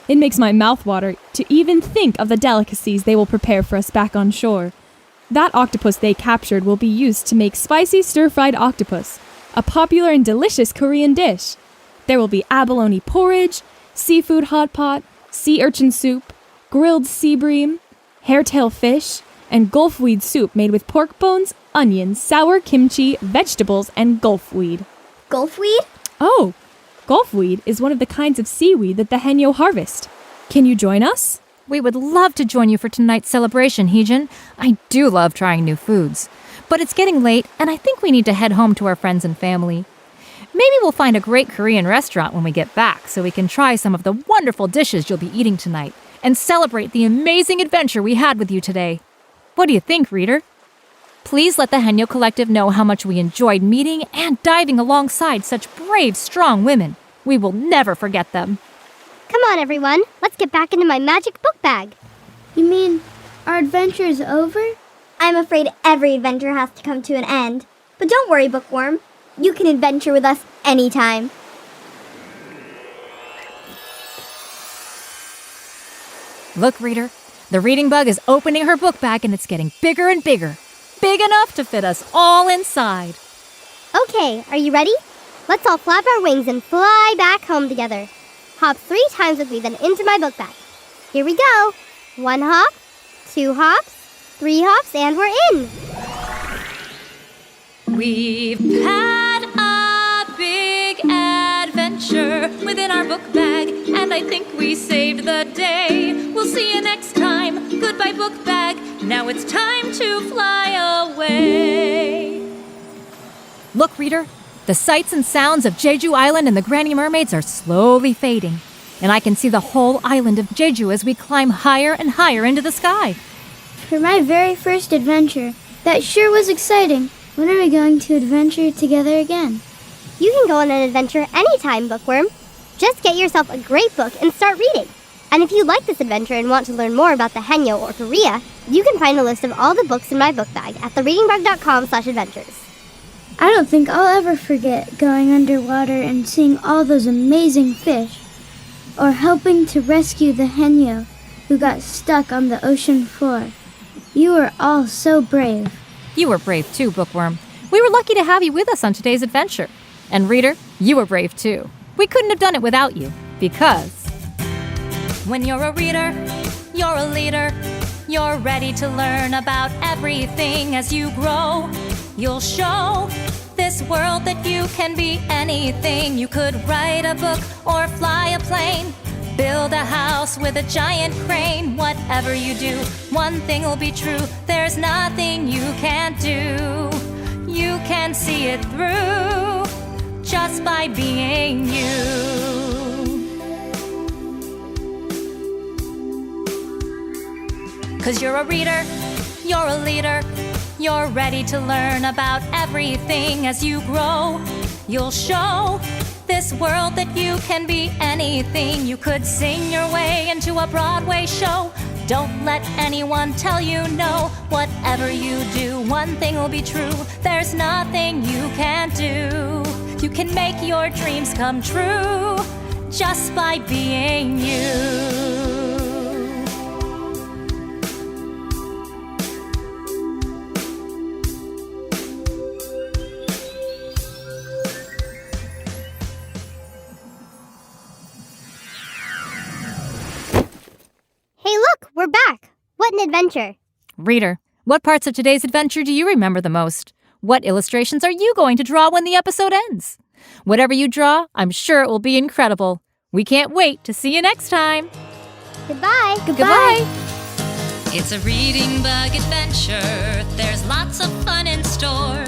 H: It makes my mouth water to even think of the delicacies they will prepare for us back on shore. That octopus they captured will be used to make spicy stir-fried octopus, a popular and delicious Korean dish. There will be abalone porridge, seafood hot pot, sea urchin soup, grilled sea bream, hairtail fish, and gulfweed soup made with pork bones, onions, sour kimchi, vegetables, and gulfweed.
A: Gulfweed?
H: Oh, gulfweed is one of the kinds of seaweed that the Henyo harvest. Can you join us?
B: We would love to join you for tonight's celebration, Heejin. I do love trying new foods. But it's getting late, and I think we need to head home to our friends and family. Maybe we'll find a great Korean restaurant when we get back so we can try some of the wonderful dishes you'll be eating tonight and celebrate the amazing adventure we had with you today. What do you think, reader? Please let the Haenyeo Collective know how much we enjoyed meeting and diving alongside such brave, strong women. We will never forget them.
E: Come on, everyone. Let's get back into my magic book bag.
D: You mean our adventure is over?
A: I'm afraid every adventure has to come to an end. But don't worry, Bookworm. You can adventure with us anytime.
B: Look, reader, the Reading Bug is opening her book bag and it's getting bigger and bigger. Big enough to fit us all inside.
E: Okay, are you ready? Let's all flap our wings and fly back home together. Hop 3 times with me, then into my book bag. Here we go. 1 hop, 2 hops, 3 hops, and we're in.
C: We've had a big adventure within our book bag, and I think we saved the day. We'll see you next time. Goodbye, book bag. Now it's time to fly away.
B: Look, reader, the sights and sounds of Jeju Island and the Granny Mermaids are slowly fading. And I can see the whole island of Jeju as we climb higher and higher into the sky.
D: For my very first adventure, that sure was exciting. When are we going to adventure together again?
E: You can go on an adventure anytime, Bookworm. Just get yourself a great book and start reading. And if you like this adventure and want to learn more about the Haenyeo or Korea, you can find a list of all the books in my book bag at thereadingbug.com/adventures.
D: I don't think I'll ever forget going underwater and seeing all those amazing fish, or helping to rescue the Haenyeo who got stuck on the ocean floor. You were all so brave.
B: You were brave too, Bookworm. We were lucky to have you with us on today's adventure. And reader, you were brave too. We couldn't have done it without you, because
C: When you're a reader, you're a leader. You're ready to learn about everything as you grow. You'll show this world that you can be anything. You could write a book or fly a plane, build a house with a giant crane. Whatever you do, one thing will be true. There's nothing you can't do. You can see it through just by being you. 'Cause you're a reader, you're a leader. You're ready to learn about everything as you grow. You'll show this world that you can be anything. You could sing your way into a Broadway show. Don't let anyone tell you no. Whatever you do, one thing will be true. There's nothing you can't do. You can make your dreams come true just by being you.
E: Hey, look, we're back. What an adventure.
B: reader, what parts of today's adventure do you remember the most? What illustrations are you going to draw when the episode ends? Whatever you draw, I'm sure it will be incredible. We can't wait to see you next time.
E: Goodbye.
B: Goodbye.
C: It's a Reading Bug adventure. There's lots of fun in store.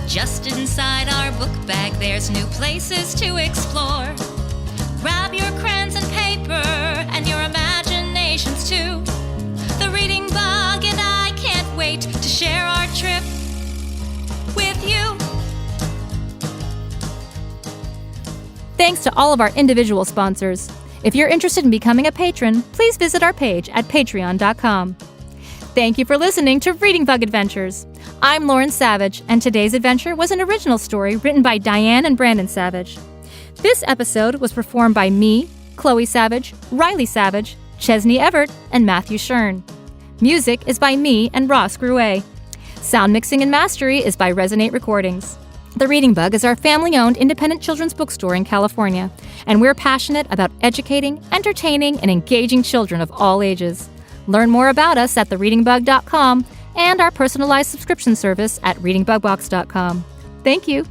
C: Just inside our book bag, there's new places to explore. Grab your crayons and paper and your imaginations too. The Reading Bug and I can't wait to share our trip with you.
B: Thanks to all of our individual sponsors. If you're interested in becoming a patron, please visit our page at patreon.com. Thank you for listening to Reading Bug Adventures. I'm Lauren Savage, and today's adventure was an original story written by Diane and Brandon Savage. This episode was performed by me, Chloe Savage, Riley Savage, Chesney Everett, and Matthew Shern. Music is by me and Ross Gruet. Sound mixing and mastery is by Resonate Recordings. The Reading Bug is our family-owned independent children's bookstore in California, and we're passionate about educating, entertaining, and engaging children of all ages. Learn more about us at thereadingbug.com and our personalized subscription service at readingbugbox.com. Thank you.